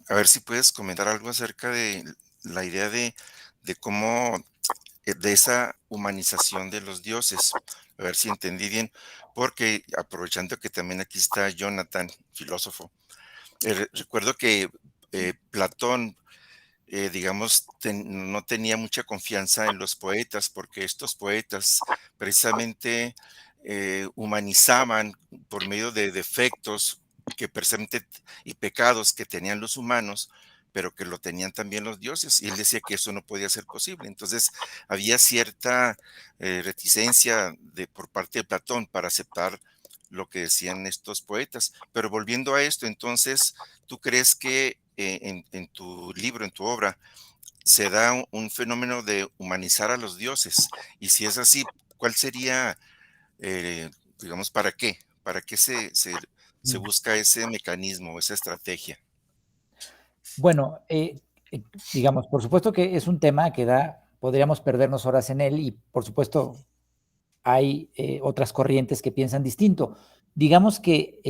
a ver si puedes comentar algo acerca de la idea de cómo, de esa humanización de los dioses. A ver si entendí bien, porque aprovechando que también aquí está Jonathan, filósofo, recuerdo que Platón, digamos, no tenía mucha confianza en los poetas, porque estos poetas precisamente humanizaban por medio de defectos que precisamente y pecados que tenían los humanos, pero que lo tenían también los dioses, y él decía que eso no podía ser posible. Entonces había cierta reticencia por parte de Platón para aceptar lo que decían estos poetas. Pero volviendo a esto, entonces, ¿tú crees que en tu libro, en tu obra, se da un fenómeno de humanizar a los dioses? Y si es así, ¿cuál sería, digamos, para qué? ¿Para qué se busca ese mecanismo, esa estrategia? Bueno, digamos, por supuesto que es un tema que podríamos perdernos horas en él y por supuesto hay otras corrientes que piensan distinto. Digamos que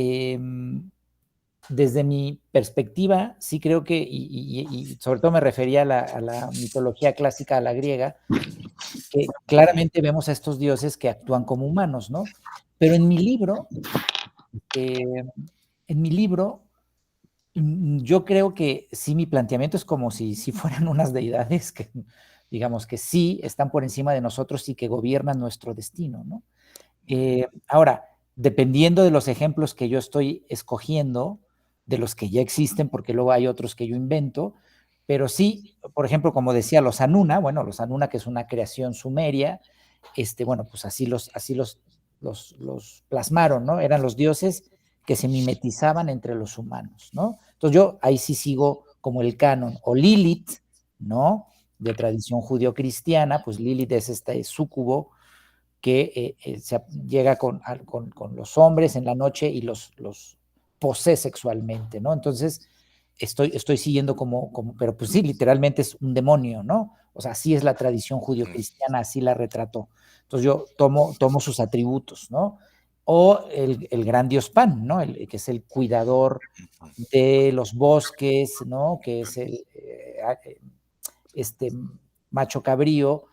desde mi perspectiva, sí creo que, y sobre todo me refería a la mitología clásica, a la griega, que claramente vemos a estos dioses que actúan como humanos, ¿no? Pero en mi libro, yo creo que sí, mi planteamiento es como si fueran unas deidades que, digamos, que sí están por encima de nosotros y que gobiernan nuestro destino, ¿no? Ahora, dependiendo de los ejemplos que yo estoy escogiendo, de los que ya existen, porque luego hay otros que yo invento, pero sí, por ejemplo, como decía, los Anuna, que es una creación sumeria, bueno, pues así los plasmaron, ¿no? Eran los dioses que se mimetizaban entre los humanos, ¿no? Entonces yo ahí sí sigo como el canon, o Lilith, ¿no? De tradición judío-cristiana, pues Lilith es este súcubo que llega con los hombres en la noche y los posee sexualmente, ¿no? Entonces, estoy siguiendo pero pues sí, literalmente es un demonio, ¿no? O sea, así es la tradición judío-cristiana, así la retrató. Entonces yo tomo sus atributos, ¿no? O el gran dios Pan, ¿no? Que es el cuidador de los bosques, ¿no? Que es este macho cabrío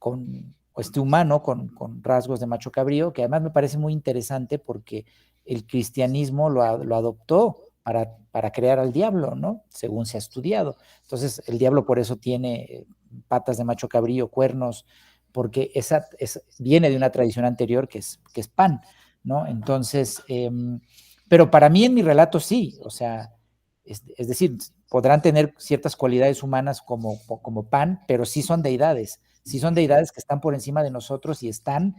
o este humano con rasgos de macho cabrío, que además me parece muy interesante porque el cristianismo lo adoptó para crear al diablo, ¿no? Según se ha estudiado. Entonces, el diablo por eso tiene patas de macho cabrío, cuernos, porque viene de una tradición anterior que es Pan, ¿no? Entonces, pero para mí en mi relato sí, o sea, es decir, podrán tener ciertas cualidades humanas como Pan, pero sí son deidades que están por encima de nosotros y están,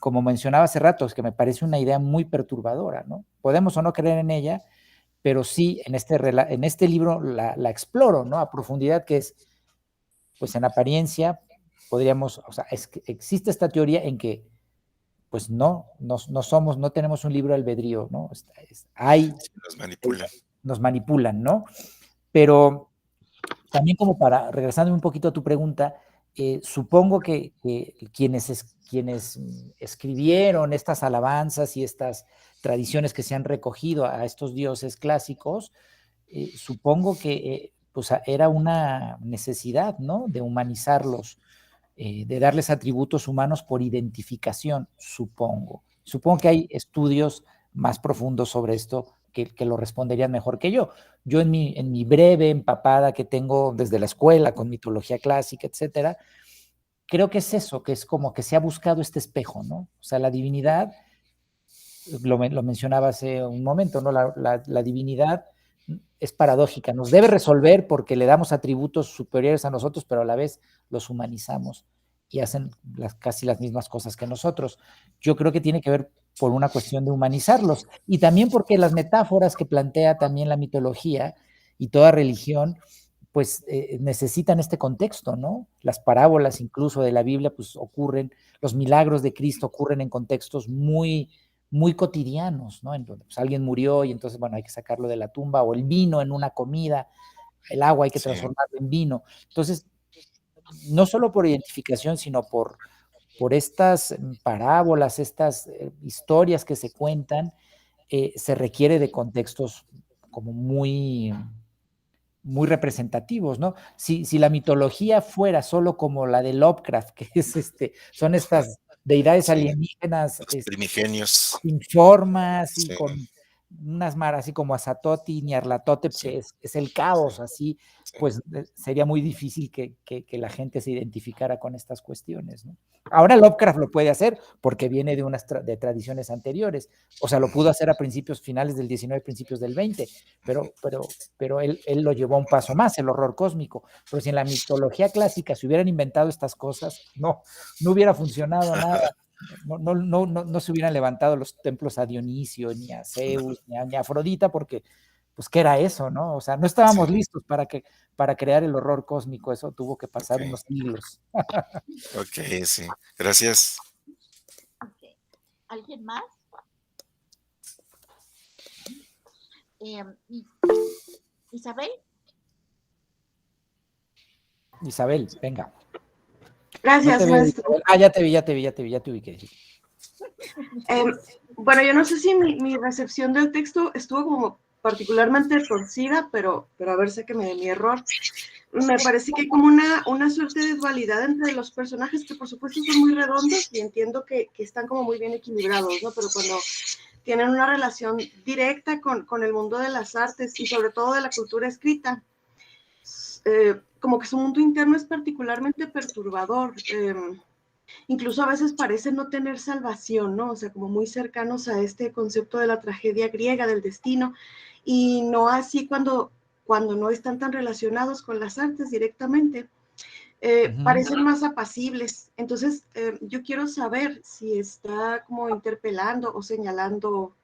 como mencionaba hace rato, es que me parece una idea muy perturbadora, ¿no? Podemos o no creer en ella, pero sí, en este libro la exploro, ¿no? A profundidad, que es, pues en apariencia, podríamos, o sea, existe esta teoría en que, pues no tenemos un libre albedrío, ¿no? Nos manipulan. Nos manipulan, ¿no? Pero también, como para, regresando un poquito a tu pregunta, supongo que quienes escribieron estas alabanzas y estas tradiciones que se han recogido a estos dioses clásicos, supongo que pues era una necesidad, ¿no? De humanizarlos, de darles atributos humanos por identificación, supongo. Supongo que hay estudios más profundos sobre esto que lo responderían mejor que yo. Yo en mi breve empapada que tengo desde la escuela con mitología clásica, etcétera, creo que es eso, que es como que se ha buscado este espejo, ¿no? O sea, la divinidad, lo mencionaba hace un momento, ¿no? La divinidad es paradójica, nos debe resolver porque le damos atributos superiores a nosotros, pero a la vez los humanizamos y hacen casi las mismas cosas que nosotros. Yo creo que tiene que ver por una cuestión de humanizarlos, y también porque las metáforas que plantea también la mitología y toda religión, pues necesitan este contexto, ¿no? Las parábolas incluso de la Biblia, pues ocurren, los milagros de Cristo ocurren en contextos muy cotidianos, ¿no? En donde pues, alguien murió y entonces, bueno, hay que sacarlo de la tumba, o el vino en una comida, el agua hay que transformarlo en vino. Entonces, no solo por identificación, sino por estas parábolas, estas historias que se cuentan, se requiere de contextos como muy representativos, ¿no? Si la mitología fuera solo como la de Lovecraft, que es son estas deidades alienígenas, primigenios, sin formas y con unas maras así como Azatoth y Nyarlathotep, que es el caos, así, pues sería muy difícil que la gente se identificara con estas cuestiones, ¿no? Ahora Lovecraft lo puede hacer porque viene de de tradiciones anteriores, o sea, lo pudo hacer a finales del 19, principios del 20, pero él lo llevó a un paso más, el horror cósmico. Pero si en la mitología clásica se hubieran inventado estas cosas, no hubiera funcionado nada. No se hubieran levantado los templos a Dionisio, ni a Zeus, ni a Afrodita, porque, pues, ¿qué era eso, no? O sea, no estábamos listos para crear el horror cósmico, eso tuvo que pasar unos siglos. Ok, sí. Gracias. Okay. ¿Alguien más? Isabel. Isabel, venga. Gracias, no maestro. Ya te ubiqué. Bueno, yo no sé si mi recepción del texto estuvo como particularmente torcida, pero a ver, sé que mi error. Me parece que hay como una suerte de dualidad entre los personajes que por supuesto son muy redondos y entiendo que están como muy bien equilibrados, ¿no? Pero cuando tienen una relación directa con el mundo de las artes y sobre todo de la cultura escrita, como que su mundo interno es particularmente perturbador. Incluso a veces parece no tener salvación, ¿no? O sea, como muy cercanos a este concepto de la tragedia griega, del destino, y no así cuando no están tan relacionados con las artes directamente. Parecen más apacibles. Entonces, yo quiero saber si está como interpelando o señalando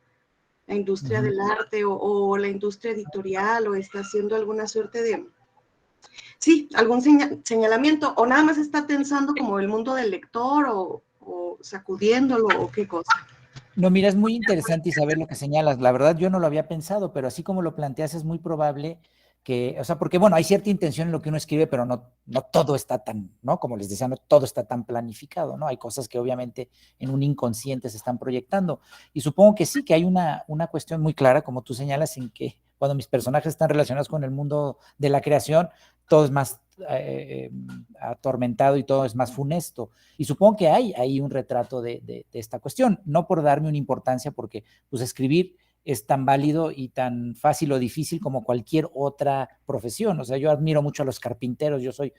la industria del arte o la industria editorial, o está haciendo alguna suerte de... Sí, algún señalamiento, o nada más está tensando como el mundo del lector, o sacudiéndolo, o qué cosa. No, mira, es muy interesante, Isabel, lo que señalas. La verdad, yo no lo había pensado, pero así como lo planteas, es muy probable que, o sea, porque bueno, hay cierta intención en lo que uno escribe, pero no todo está tan, ¿no? Como les decía, no todo está tan planificado, ¿no? Hay cosas que obviamente en un inconsciente se están proyectando. Y supongo que sí, que hay una cuestión muy clara, como tú señalas, en que cuando mis personajes están relacionados con el mundo de la creación, todo es más atormentado y todo es más funesto. Y supongo que hay ahí un retrato de esta cuestión, no por darme una importancia, porque pues escribir es tan válido y tan fácil o difícil como cualquier otra profesión. O sea, yo admiro mucho a los carpinteros, yo soy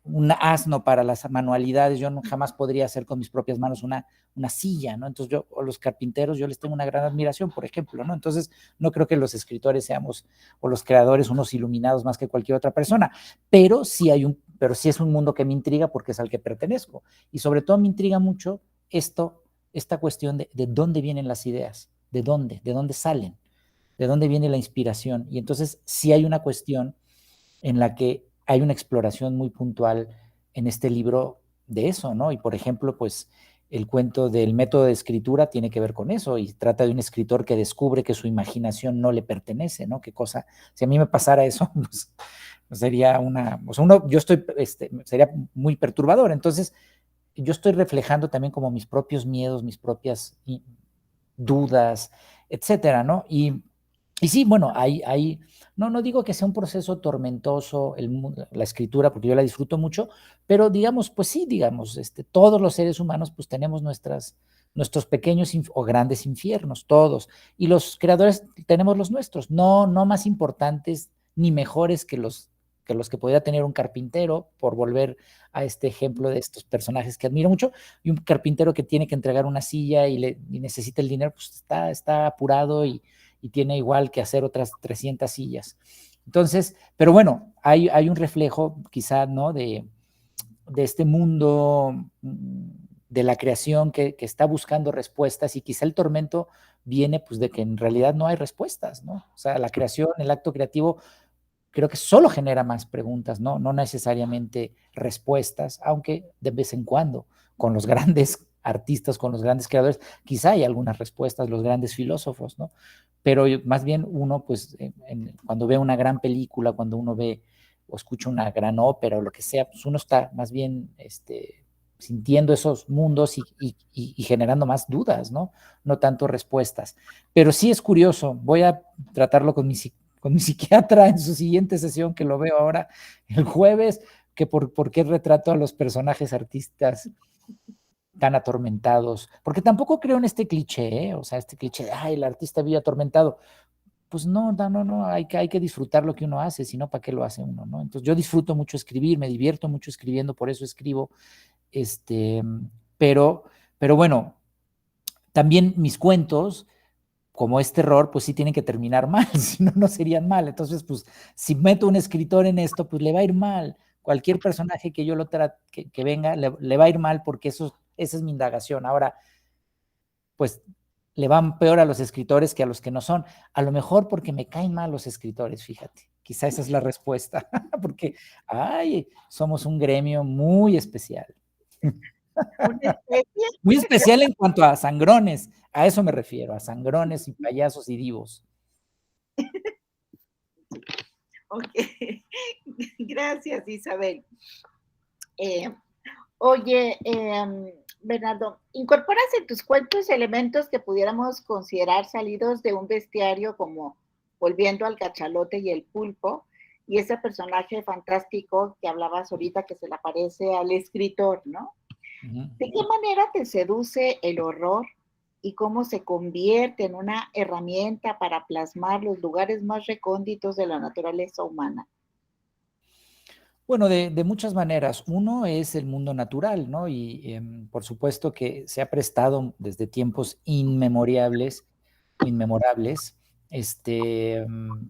un asno para las manualidades, yo jamás podría hacer con mis propias manos una silla, ¿no? Entonces yo, o los carpinteros, yo les tengo una gran admiración, por ejemplo, ¿no? Entonces no creo que los escritores seamos, o los creadores, unos iluminados más que cualquier otra persona, pero sí es un mundo que me intriga porque es al que pertenezco, y sobre todo me intriga mucho esta cuestión de dónde vienen las ideas, de dónde salen, ¿De dónde viene la inspiración? Y entonces sí hay una cuestión en la que hay una exploración muy puntual en este libro de eso, ¿no? Y por ejemplo, pues el cuento del método de escritura tiene que ver con eso y trata de un escritor que descubre que su imaginación no le pertenece, ¿no? Qué cosa, si a mí me pasara eso, pues sería o sea, sería muy perturbador. Entonces, yo estoy reflejando también como mis propios miedos, mis propias dudas, etcétera, ¿no? Y sí, bueno, no digo que sea un proceso tormentoso la escritura, porque yo la disfruto mucho, pero digamos, pues sí, digamos, todos los seres humanos pues tenemos nuestros pequeños o grandes infiernos, todos, y los creadores tenemos los nuestros, no más importantes ni mejores que podría tener un carpintero, por volver a este ejemplo de estos personajes que admiro mucho, y un carpintero que tiene que entregar una silla y necesita el dinero, pues está apurado y tiene igual que hacer otras 300 sillas. Entonces, pero bueno, hay un reflejo quizá, ¿no? De este mundo de la creación que está buscando respuestas, y quizá el tormento viene pues de que en realidad no hay respuestas, ¿no? O sea, la creación, el acto creativo, creo que solo genera más preguntas, ¿no? No necesariamente respuestas, aunque de vez en cuando, con los grandes artistas, con los grandes creadores, quizá hay algunas respuestas, los grandes filósofos, ¿no? Pero más bien uno, pues, cuando ve una gran película, cuando uno ve o escucha una gran ópera o lo que sea, pues uno está más bien sintiendo esos mundos y generando más dudas, ¿no? No tanto respuestas. Pero sí es curioso, voy a tratarlo con mi psiquiatra en su siguiente sesión, que lo veo ahora el jueves, que por qué retrato a los personajes artistas tan atormentados, porque tampoco creo en este cliché, ¿eh? O sea, este cliché de, el artista vive atormentado. Pues no, hay que disfrutar lo que uno hace, si no, ¿para qué lo hace uno, no? Entonces yo disfruto mucho escribir, me divierto mucho escribiendo, por eso escribo, pero bueno, también mis cuentos, como es terror, pues sí tienen que terminar mal, si no, no serían mal. Entonces, pues, si meto un escritor en esto, pues le va a ir mal. Cualquier personaje que yo que venga, le va a ir mal, porque esa es mi indagación. Ahora, pues, le van peor a los escritores que a los que no son. A lo mejor porque me caen mal los escritores, fíjate. Quizá esa es la respuesta, porque, somos un gremio muy especial. Muy especial en cuanto a sangrones, a eso me refiero, a sangrones y payasos y divos. Ok, gracias Isabel. Oye, Bernardo, ¿incorporas en tus cuentos elementos que pudiéramos considerar salidos de un bestiario, como Volviendo al cachalote y el pulpo, y ese personaje fantástico que hablabas ahorita que se le aparece al escritor, ¿no? ¿De qué manera te seduce el horror y cómo se convierte en una herramienta para plasmar los lugares más recónditos de la naturaleza humana? Bueno, de muchas maneras. Uno es el mundo natural, ¿no? Y por supuesto que se ha prestado desde tiempos inmemorables,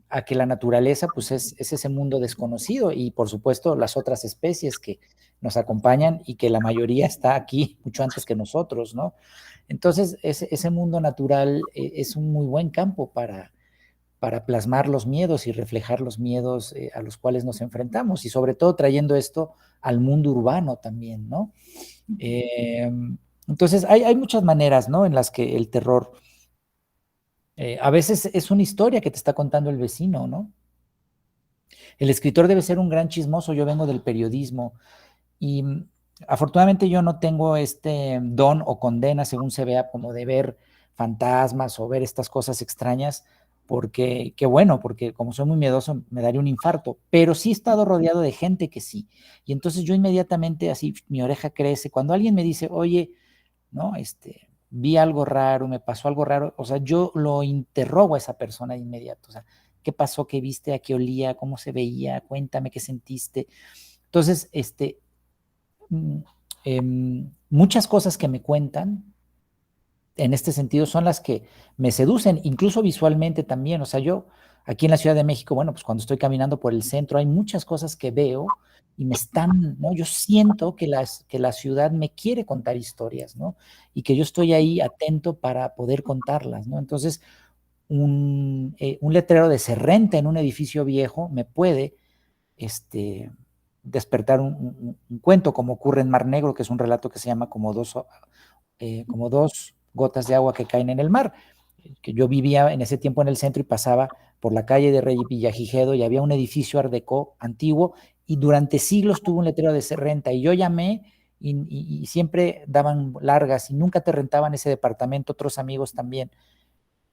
a que la naturaleza, pues es ese mundo desconocido, y por supuesto las otras especies que nos acompañan y que la mayoría está aquí mucho antes que nosotros, ¿no? Entonces, ese mundo natural es un muy buen campo para plasmar los miedos y reflejar los miedos a los cuales nos enfrentamos, y sobre todo trayendo esto al mundo urbano también, ¿no? Entonces, hay muchas maneras, ¿no?, en las que el terror a veces es una historia que te está contando el vecino, ¿no? El escritor debe ser un gran chismoso. Yo vengo del periodismo y afortunadamente yo no tengo este don o condena, según se vea, como de ver fantasmas o ver estas cosas extrañas, porque, qué bueno, porque como soy muy miedoso me daría un infarto, pero sí he estado rodeado de gente que sí. Y entonces yo inmediatamente, así, mi oreja crece. Cuando alguien me dice, oye, ¿no? Vi algo raro, me pasó algo raro, o sea, yo lo interrogo a esa persona de inmediato. O sea, ¿qué pasó? ¿Qué viste? ¿A qué olía? ¿Cómo se veía? Cuéntame qué sentiste. Entonces, muchas cosas que me cuentan en este sentido son las que me seducen, incluso visualmente también. O sea, yo aquí en la Ciudad de México, bueno, pues cuando estoy caminando por el centro hay muchas cosas que veo y ¿no? Yo siento que la ciudad me quiere contar historias, ¿no? Y que yo estoy ahí atento para poder contarlas, ¿no? Entonces, un letrero de se renta en un edificio viejo me puede despertar un cuento, como ocurre en Mar Negro, que es un relato que se llama como dos gotas de agua que caen en el mar, que yo vivía en ese tiempo en el centro y pasaba por la calle de Rey Villagigedo y había un edificio art déco antiguo y durante siglos tuvo un letrero de se renta y yo llamé y siempre daban largas y nunca te rentaban ese departamento, otros amigos también,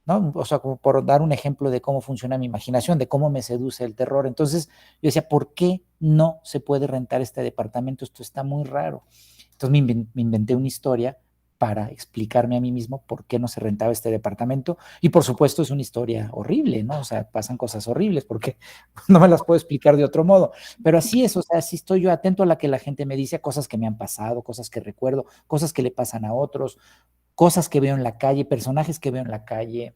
¿no? O sea, como por dar un ejemplo de cómo funciona mi imaginación, de cómo me seduce el terror. Entonces yo decía, ¿por qué no se puede rentar este departamento? Esto está muy raro. Entonces me inventé una historia para explicarme a mí mismo por qué no se rentaba este departamento. Y por supuesto es una historia horrible, ¿no? O sea, pasan cosas horribles porque no me las puedo explicar de otro modo. Pero así es, o sea, así estoy yo atento a la que la gente me dice, cosas que me han pasado, cosas que recuerdo, cosas que le pasan a otros, cosas que veo en la calle, personajes que veo en la calle,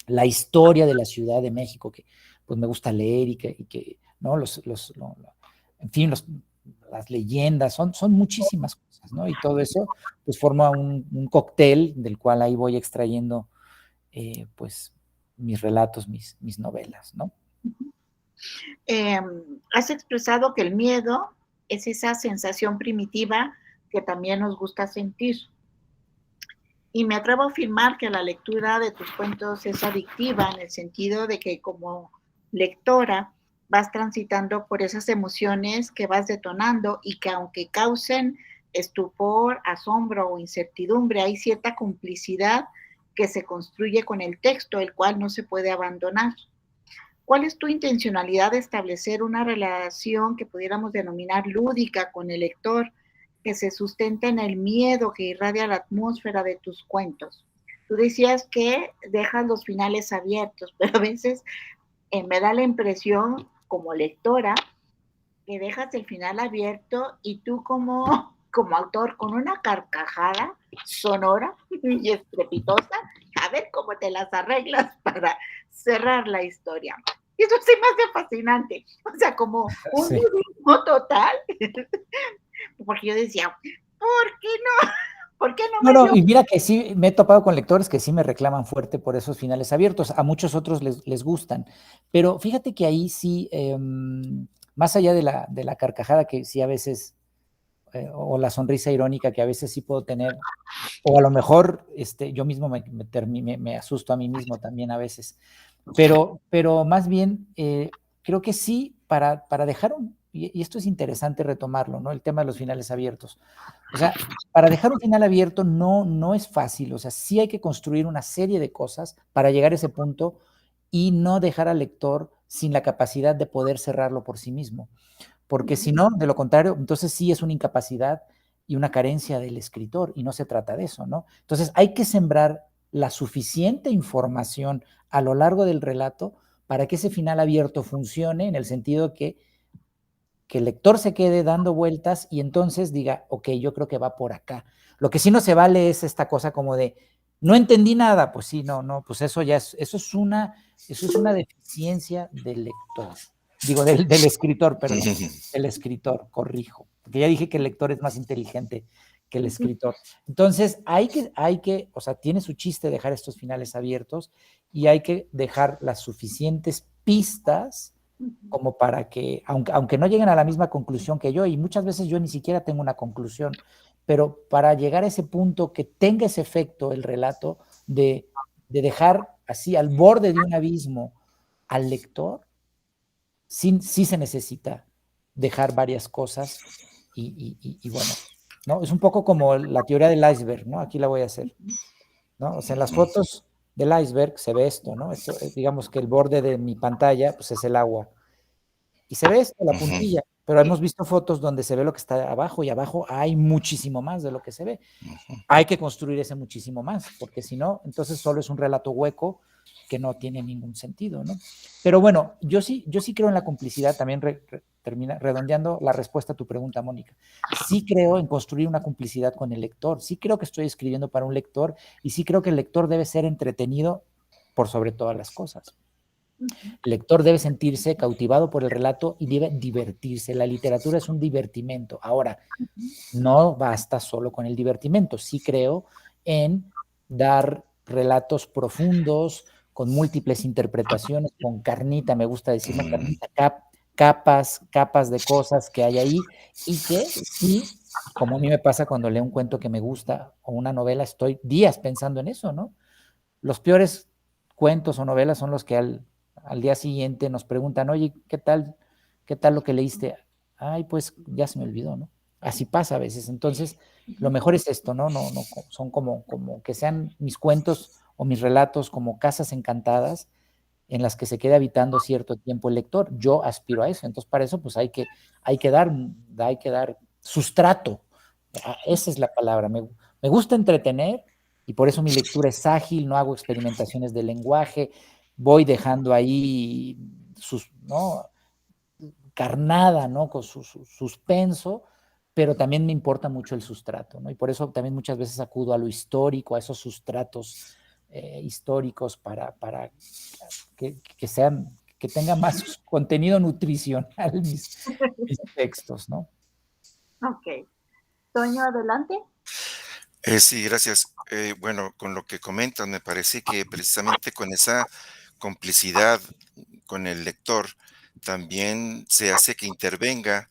la historia de la Ciudad de México, que pues me gusta leer y que ¿no? En fin, las leyendas, son muchísimas cosas, ¿no? Y todo eso pues forma un cóctel del cual ahí voy extrayendo pues mis relatos, mis novelas, ¿no? Has expresado que el miedo es esa sensación primitiva que también nos gusta sentir. Y me atrevo a afirmar que la lectura de tus cuentos es adictiva en el sentido de que como lectora vas transitando por esas emociones que vas detonando y que aunque causen estupor, asombro o incertidumbre, hay cierta complicidad que se construye con el texto, el cual no se puede abandonar. ¿Cuál es tu intencionalidad de establecer una relación que pudiéramos denominar lúdica con el lector, que se sustenta en el miedo que irradia la atmósfera de tus cuentos? Tú decías que dejas los finales abiertos, pero a veces me da la impresión como lectora que dejas el final abierto y tú como autor con una carcajada sonora y estrepitosa, a ver cómo te las arreglas para cerrar la historia. Y eso sí me hace fascinante, o sea, como un Sí. budismo total, porque yo decía, ¿por qué no? ¿Por qué no me No, dio? y mira que sí, me he topado con lectores que sí me reclaman fuerte por esos finales abiertos, a muchos otros les gustan, pero fíjate que ahí sí, más allá de la carcajada que sí a veces, o la sonrisa irónica que a veces sí puedo tener, o a lo mejor yo mismo me asusto a mí mismo también a veces, pero más bien creo que sí, para dejar y esto es interesante retomarlo, ¿no? El tema de los finales abiertos. O sea, para dejar un final abierto no es fácil, o sea, sí hay que construir una serie de cosas para llegar a ese punto y no dejar al lector sin la capacidad de poder cerrarlo por sí mismo. Porque si no, de lo contrario, entonces sí es una incapacidad y una carencia del escritor y no se trata de eso, ¿no? Entonces hay que sembrar la suficiente información a lo largo del relato para que ese final abierto funcione en el sentido que el lector se quede dando vueltas y entonces diga, ok, yo creo que va por acá. Lo que sí no se vale es esta cosa como de, no entendí nada, pues sí, no, pues eso es una deficiencia del lector. Digo, del escritor, perdón, del escritor, corrijo. Porque ya dije que el lector es más inteligente que el escritor. Entonces, hay que, o sea, tiene su chiste dejar estos finales abiertos y hay que dejar las suficientes pistas como para que, aunque no lleguen a la misma conclusión que yo, y muchas veces yo ni siquiera tengo una conclusión, pero para llegar a ese punto que tenga ese efecto el relato de dejar así al borde de un abismo al lector, sí se necesita dejar varias cosas y bueno, ¿no? Es un poco como la teoría del iceberg, ¿no? Aquí la voy a hacer, ¿no? O sea, en las fotos del iceberg se ve esto, ¿no? Esto, digamos que el borde de mi pantalla, pues es el agua. Y se ve esto, la puntilla, pero hemos visto fotos donde se ve lo que está abajo y abajo hay muchísimo más de lo que se ve. Hay que construir ese muchísimo más, porque si no, entonces solo es un relato hueco que no tiene ningún sentido, ¿no? Pero bueno, yo sí creo en la complicidad, también redondeando la respuesta a tu pregunta, Mónica. Sí creo en construir una complicidad con el lector, sí creo que estoy escribiendo para un lector y sí creo que el lector debe ser entretenido por sobre todas las cosas. El lector debe sentirse cautivado por el relato y debe divertirse. La literatura es un divertimento. Ahora, no basta solo con el divertimento. Sí creo en dar relatos profundos, con múltiples interpretaciones, con carnita, me gusta decir, no carnita, capas de cosas que hay ahí, y que sí, como a mí me pasa cuando leo un cuento que me gusta o una novela, estoy días pensando en eso, ¿no? Los peores cuentos o novelas son los que al día siguiente nos preguntan, oye, ¿qué tal lo que leíste? Ay, pues ya se me olvidó, ¿no? Así pasa a veces. Entonces, lo mejor es esto, ¿no? No, son como que sean mis cuentos o mis relatos como casas encantadas en las que se quede habitando cierto tiempo el lector. Yo aspiro a eso. Entonces, para eso, pues hay que dar sustrato. Esa es la palabra. Me gusta entretener, y por eso mi lectura es ágil, no hago experimentaciones de lenguaje, voy dejando ahí ¿no? Carnada, ¿no? Con su suspenso, pero también me importa mucho el sustrato, ¿no? Y por eso también muchas veces acudo a lo histórico, a esos sustratos históricos para que sean, que tengan más contenido nutricional mis textos, ¿no? Ok. Toño, adelante. Sí, gracias. Bueno, con lo que comentas, me parece que precisamente con esa complicidad con el lector, también se hace que intervenga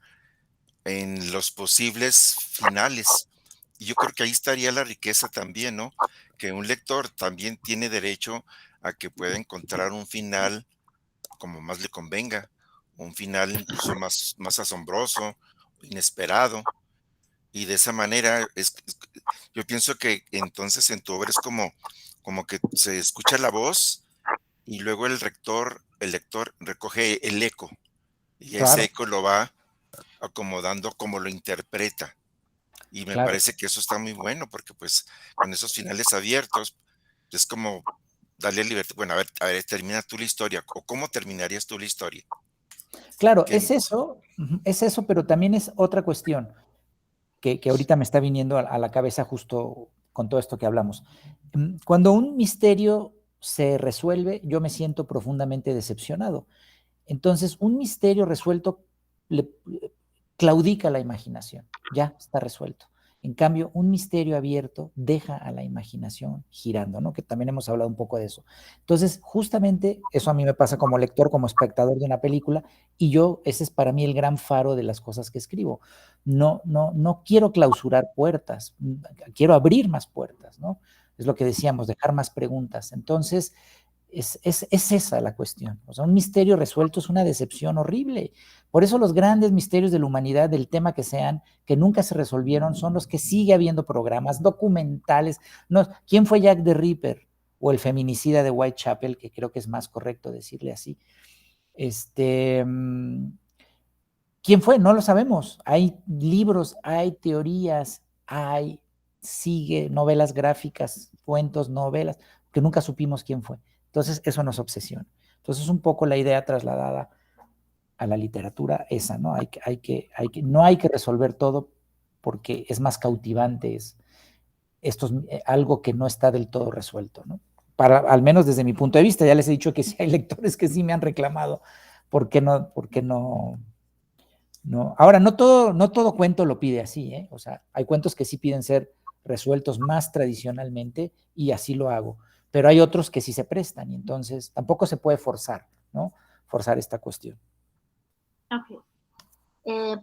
en los posibles finales. Y yo creo que ahí estaría la riqueza también, ¿no? Que un lector también tiene derecho a que pueda encontrar un final como más le convenga, un final incluso más asombroso, inesperado. Y de esa manera yo pienso que entonces en tu obra es como que se escucha la voz y luego el lector recoge el eco y ese Claro, eco lo va acomodando como lo interpreta. Y me claro. parece que eso está muy bueno porque pues con esos finales abiertos es como darle libertad. Bueno, a ver, termina tú la historia o cómo terminarías tú la historia. Claro, Que es eso, pero también es otra cuestión que ahorita me está viniendo a la cabeza justo con todo esto que hablamos. Cuando un misterio se resuelve, yo me siento profundamente decepcionado. Entonces, un misterio resuelto le claudica la imaginación, ya está resuelto. En cambio, un misterio abierto deja a la imaginación girando, ¿no? Que también hemos hablado un poco de eso. Entonces, justamente eso a mí me pasa como lector, como espectador de una película, y ese es para mí el gran faro de las cosas que escribo. No quiero clausurar puertas, quiero abrir más puertas, ¿no? Es lo que decíamos, dejar más preguntas. Entonces, es esa la cuestión. O sea, un misterio resuelto es una decepción horrible. Por eso los grandes misterios de la humanidad, del tema que sean, que nunca se resolvieron, son los que sigue habiendo programas documentales. No, ¿quién fue Jack the Ripper? O el feminicida de Whitechapel, que creo que es más correcto decirle así. ¿Quién fue? No lo sabemos. Hay libros, hay teorías, sigue novelas gráficas, cuentos, novelas, que nunca supimos quién fue. Entonces, eso nos obsesiona. Entonces, un poco la idea trasladada a la literatura esa, ¿no? No hay que resolver todo porque es más cautivante, esto es algo que no está del todo resuelto, ¿no? Al menos desde mi punto de vista, ya les he dicho que sí hay lectores que sí me han reclamado, ¿por qué no? No, ahora, no todo cuento lo pide así, ¿eh? O sea, hay cuentos que sí piden ser resueltos más tradicionalmente y así lo hago, pero hay otros que sí se prestan y entonces tampoco se puede forzar, ¿no? Forzar esta cuestión. Ok.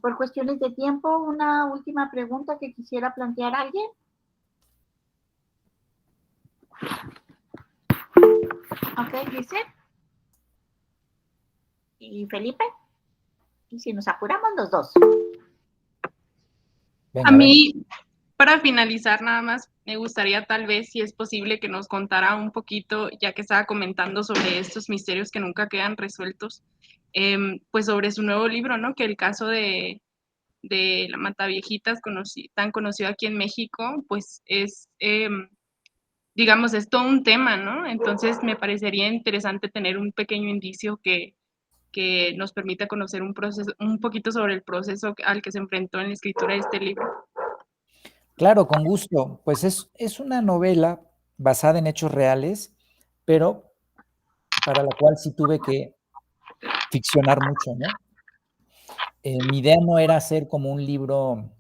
Por cuestiones de tiempo, una última pregunta que quisiera plantear a alguien. Ok, dice. ¿Y Felipe? Y si nos apuramos los dos. Venga, a mí, para finalizar nada más, me gustaría tal vez, si es posible, que nos contara un poquito, ya que estaba comentando sobre estos misterios que nunca quedan resueltos, pues sobre su nuevo libro, ¿no? Que el caso de la Mataviejitas, tan conocido aquí en México, pues es, digamos, es todo un tema, ¿no? Entonces me parecería interesante tener un pequeño indicio que nos permita conocer un poquito sobre el proceso al que se enfrentó en la escritura de este libro. Claro, con gusto. Pues es una novela basada en hechos reales, pero para la cual sí tuve que ficcionar mucho, ¿no? Mi idea no era hacer como un libro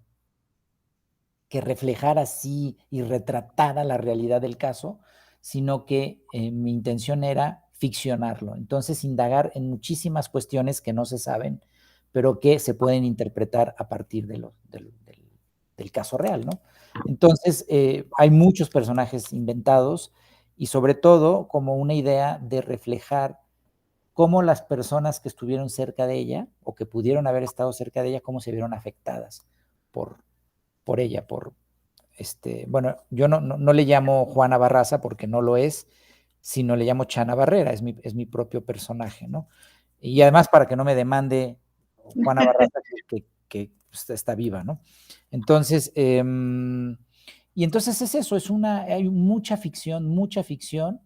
que reflejara así y retratara la realidad del caso, sino que mi intención era ficcionarlo. Entonces, indagar en muchísimas cuestiones que no se saben, pero que se pueden interpretar a partir del caso real, ¿no? Entonces, hay muchos personajes inventados y sobre todo como una idea de reflejar cómo las personas que estuvieron cerca de ella o que pudieron haber estado cerca de ella, cómo se vieron afectadas por ella, bueno, yo no le llamo Juana Barraza porque no lo es, sino le llamo Chana Barrera, es mi propio personaje, ¿no? Y además para que no me demande Juana Barraza que está viva, ¿no? Entonces, y entonces es eso, hay mucha ficción,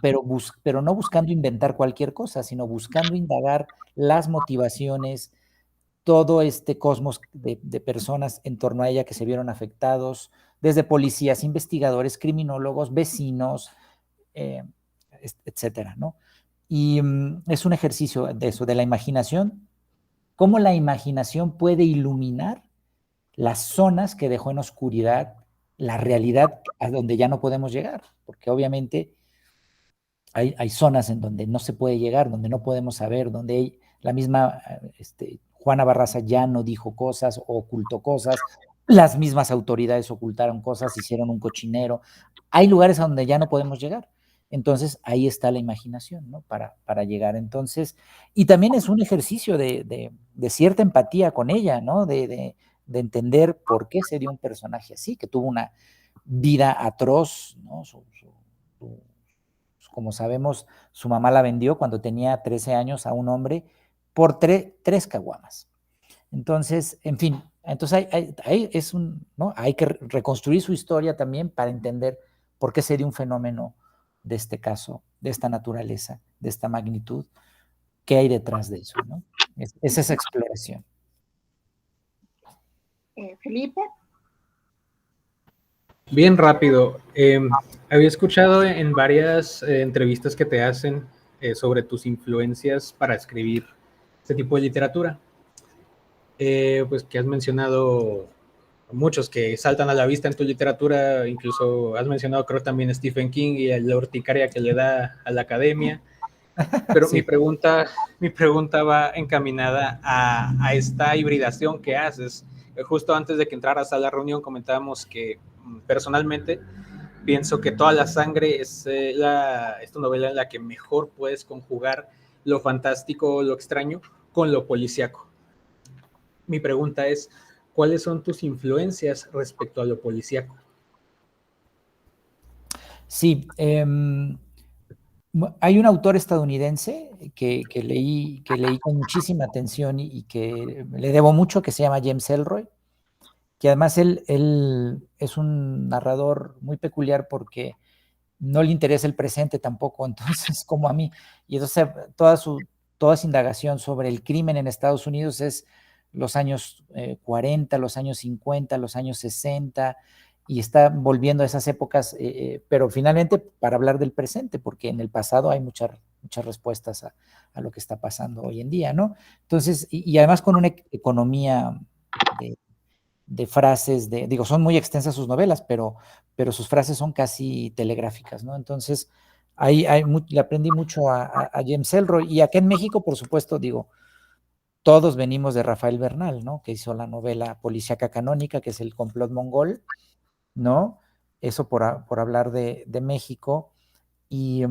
pero no buscando inventar cualquier cosa, sino buscando indagar las motivaciones, todo este cosmos de personas en torno a ella que se vieron afectados, desde policías, investigadores, criminólogos, vecinos, etcétera, ¿no? Y es un ejercicio de eso, de la imaginación, cómo la imaginación puede iluminar las zonas que dejó en oscuridad la realidad a donde ya no podemos llegar, porque obviamente hay zonas en donde no se puede llegar, donde no podemos saber, donde la misma Juana Barraza ya no dijo cosas o ocultó cosas, las mismas autoridades ocultaron cosas, hicieron un cochinero. Hay lugares a donde ya no podemos llegar. Entonces, ahí está la imaginación, ¿no? Para llegar. Entonces, y también es un ejercicio de cierta empatía con ella, ¿no? De entender por qué se dio un personaje así, que tuvo una vida atroz, ¿no? Como sabemos, su mamá la vendió cuando tenía 13 años a un hombre por 3 caguamas. Entonces, en fin, entonces ¿no? Hay que reconstruir su historia también para entender por qué se dio un fenómeno de este caso, de esta naturaleza, de esta magnitud, qué hay detrás de eso, ¿no? Es esa exploración. Felipe. Bien rápido. Había escuchado en varias entrevistas que te hacen sobre tus influencias para escribir este tipo de literatura. Pues que has mencionado muchos que saltan a la vista en tu literatura, incluso has mencionado creo también Stephen King y la urticaria que le da a la academia. Pero sí. mi pregunta va encaminada a esta hibridación que haces. Justo antes de que entraras a la reunión comentábamos que personalmente pienso que Toda la sangre es esta novela en la que mejor puedes conjugar lo fantástico, lo extraño, con lo policíaco. Mi pregunta es, ¿cuáles son tus influencias respecto a lo policíaco? Sí, hay un autor estadounidense que leí con muchísima atención y que le debo mucho, que se llama James Ellroy, que además él es un narrador muy peculiar porque no le interesa el presente tampoco, entonces como a mí. Y entonces toda su indagación sobre el crimen en Estados Unidos es los años 40, los años 50, los años 60, y está volviendo a esas épocas, pero finalmente para hablar del presente, porque en el pasado hay muchas respuestas a lo que está pasando hoy en día, ¿no? Entonces, y además con una economía de frases, digo, son muy extensas sus novelas, pero sus frases son casi telegráficas, ¿no? Entonces, ahí le aprendí mucho a James Ellroy, y acá en México, por supuesto, digo, todos venimos de Rafael Bernal, ¿no? Que hizo la novela policíaca canónica, que es El complot mongol, ¿no? Eso por hablar de México. Y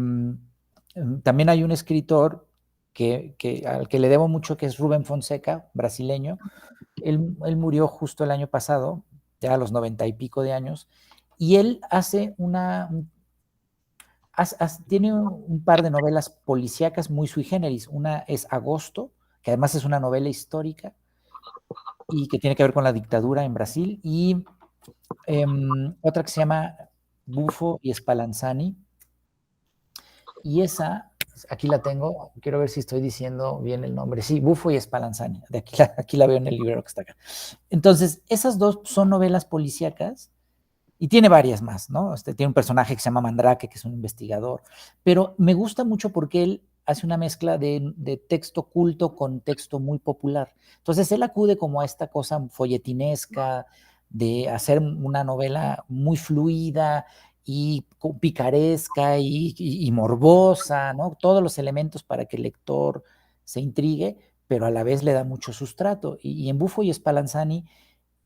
también hay un escritor al que le debo mucho, que es Rubén Fonseca, brasileño. Él murió justo el año pasado, ya a los 90 y pico de años, y él hace tiene un par de novelas policíacas muy sui generis. Una es Agosto, que además es una novela histórica y que tiene que ver con la dictadura en Brasil, y otra que se llama Bufo y Spallanzani, y esa, aquí la tengo, quiero ver si estoy diciendo bien el nombre, sí, Bufo y Spallanzani, aquí la veo en el libro que está acá. Entonces, esas dos son novelas policíacas, y tiene varias más, ¿no? Tiene un personaje que se llama Mandrake, que es un investigador, pero me gusta mucho porque él hace una mezcla de texto culto con texto muy popular. Entonces, él acude como a esta cosa folletinesca, de hacer una novela muy fluida y picaresca y morbosa, ¿no? Todos los elementos para que el lector se intrigue, pero a la vez le da mucho sustrato. Y en Buffo y Spallanzani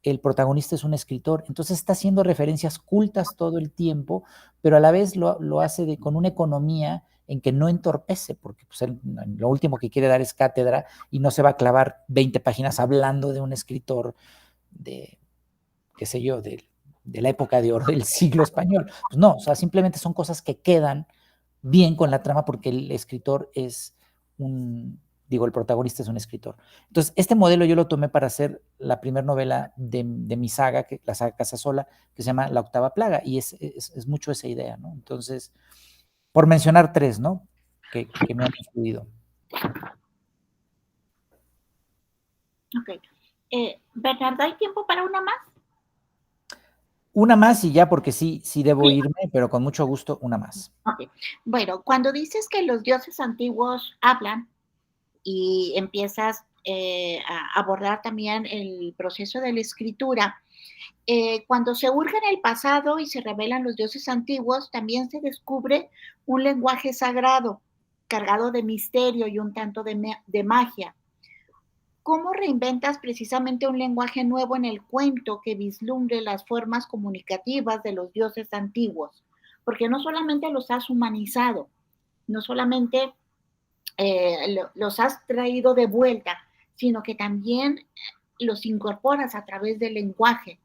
el protagonista es un escritor, entonces está haciendo referencias cultas todo el tiempo, pero a la vez lo hace con una economía en que no entorpece, porque pues, lo último que quiere dar es cátedra y no se va a clavar 20 páginas hablando de un escritor de, qué sé yo, de la época de oro del siglo español. Pues no, o sea, simplemente son cosas que quedan bien con la trama porque el escritor es el protagonista es un escritor. Entonces, este modelo yo lo tomé para hacer la primera novela de mi saga, la saga Casasola, que se llama La octava plaga, y es mucho esa idea, ¿no? Entonces, por mencionar 3, ¿no? Que me han influido. Ok. Bernardo, ¿hay tiempo para una más? Una más y ya, porque sí debo irme, pero con mucho gusto, una más. Ok. Bueno, cuando dices que los dioses antiguos hablan y empiezas a abordar también el proceso de la escritura, cuando se hurga en el pasado y se revelan los dioses antiguos, también se descubre un lenguaje sagrado, cargado de misterio y un tanto de magia. ¿Cómo reinventas precisamente un lenguaje nuevo en el cuento que vislumbre las formas comunicativas de los dioses antiguos? Porque no solamente los has humanizado, no solamente los has traído de vuelta, sino que también los incorporas a través del lenguaje,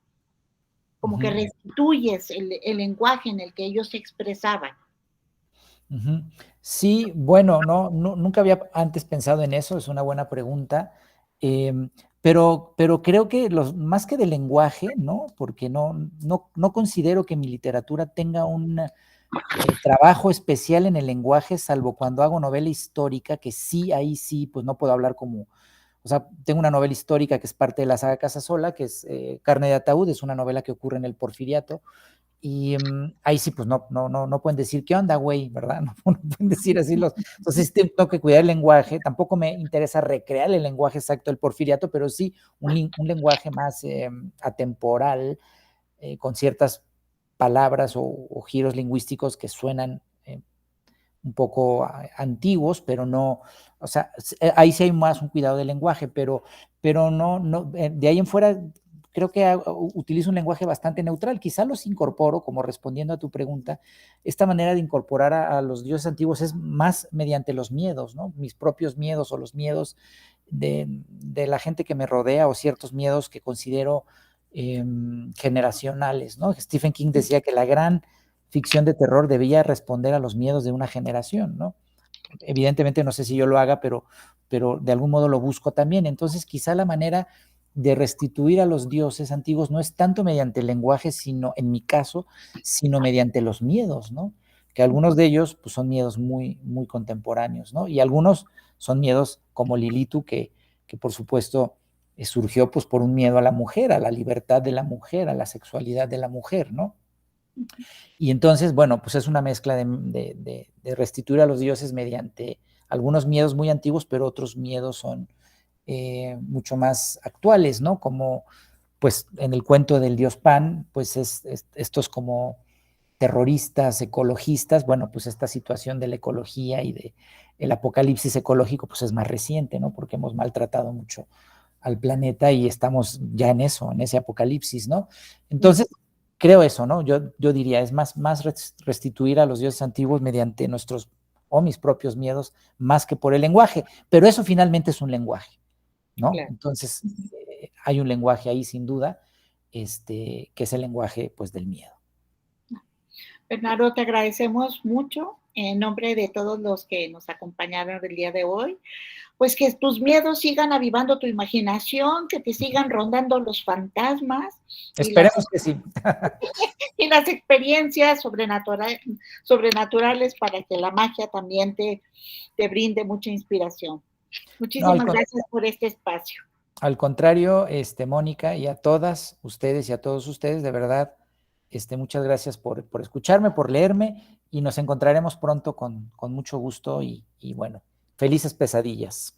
como que restituyes el lenguaje en el que ellos se expresaban. Sí, bueno, nunca había antes pensado en eso, es una buena pregunta, pero creo que más que de lenguaje, ¿no? Porque no considero que mi literatura tenga un trabajo especial en el lenguaje, salvo cuando hago novela histórica, que sí, ahí sí, pues no puedo hablar como, o sea, tengo una novela histórica que es parte de la saga Casasola, que es Carne de Ataúd, es una novela que ocurre en el Porfiriato, y ahí sí, pues no pueden decir, ¿qué onda, güey? ¿Verdad? No pueden decir así entonces tengo que cuidar el lenguaje, tampoco me interesa recrear el lenguaje exacto del Porfiriato, pero sí un lenguaje más atemporal, con ciertas palabras o giros lingüísticos que suenan un poco antiguos, pero no, o sea, ahí sí hay más un cuidado del lenguaje, pero no, de ahí en fuera creo que utilizo un lenguaje bastante neutral, quizá los incorporo, como respondiendo a tu pregunta, esta manera de incorporar a los dioses antiguos es más mediante los miedos, ¿no? Mis propios miedos o los miedos de la gente que me rodea o ciertos miedos que considero generacionales, ¿no? Stephen King decía que la gran ficción de terror debía responder a los miedos de una generación, ¿no? Evidentemente no sé si yo lo haga, pero de algún modo lo busco también. Entonces quizá la manera de restituir a los dioses antiguos no es tanto mediante el lenguaje, sino, en mi caso, sino mediante los miedos, ¿no? Que algunos de ellos pues, son miedos muy, muy contemporáneos, ¿no? Y algunos son miedos como Lilitu, que por supuesto surgió pues por un miedo a la mujer, a la libertad de la mujer, a la sexualidad de la mujer, ¿no? Y entonces, bueno, pues es una mezcla de restituir a los dioses mediante algunos miedos muy antiguos, pero otros miedos son mucho más actuales, ¿no? Como, pues, en el cuento del dios Pan, pues estos como terroristas, ecologistas, bueno, pues esta situación de la ecología y del apocalipsis ecológico, pues es más reciente, ¿no? Porque hemos maltratado mucho al planeta y estamos ya en eso, en ese apocalipsis, ¿no? Entonces, creo eso, ¿no? Yo diría, es más restituir a los dioses antiguos mediante nuestros o mis propios miedos, más que por el lenguaje, pero eso finalmente es un lenguaje, ¿no? Claro. Entonces, hay un lenguaje ahí sin duda, que es el lenguaje, pues, del miedo. Bernardo, te agradecemos mucho en nombre de todos los que nos acompañaron el día de hoy. Pues que tus miedos sigan avivando tu imaginación, que te sigan rondando los fantasmas. Esperemos que sí. Y las experiencias sobrenaturales para que la magia también te brinde mucha inspiración. Muchísimas gracias por este espacio. Al contrario, Mónica, y a todas ustedes y a todos ustedes, de verdad, muchas gracias por escucharme, por leerme, y nos encontraremos pronto con mucho gusto y bueno, felices pesadillas.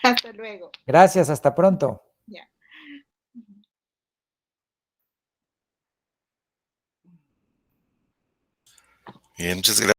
Hasta luego. Gracias, hasta pronto. Bien, muchas gracias.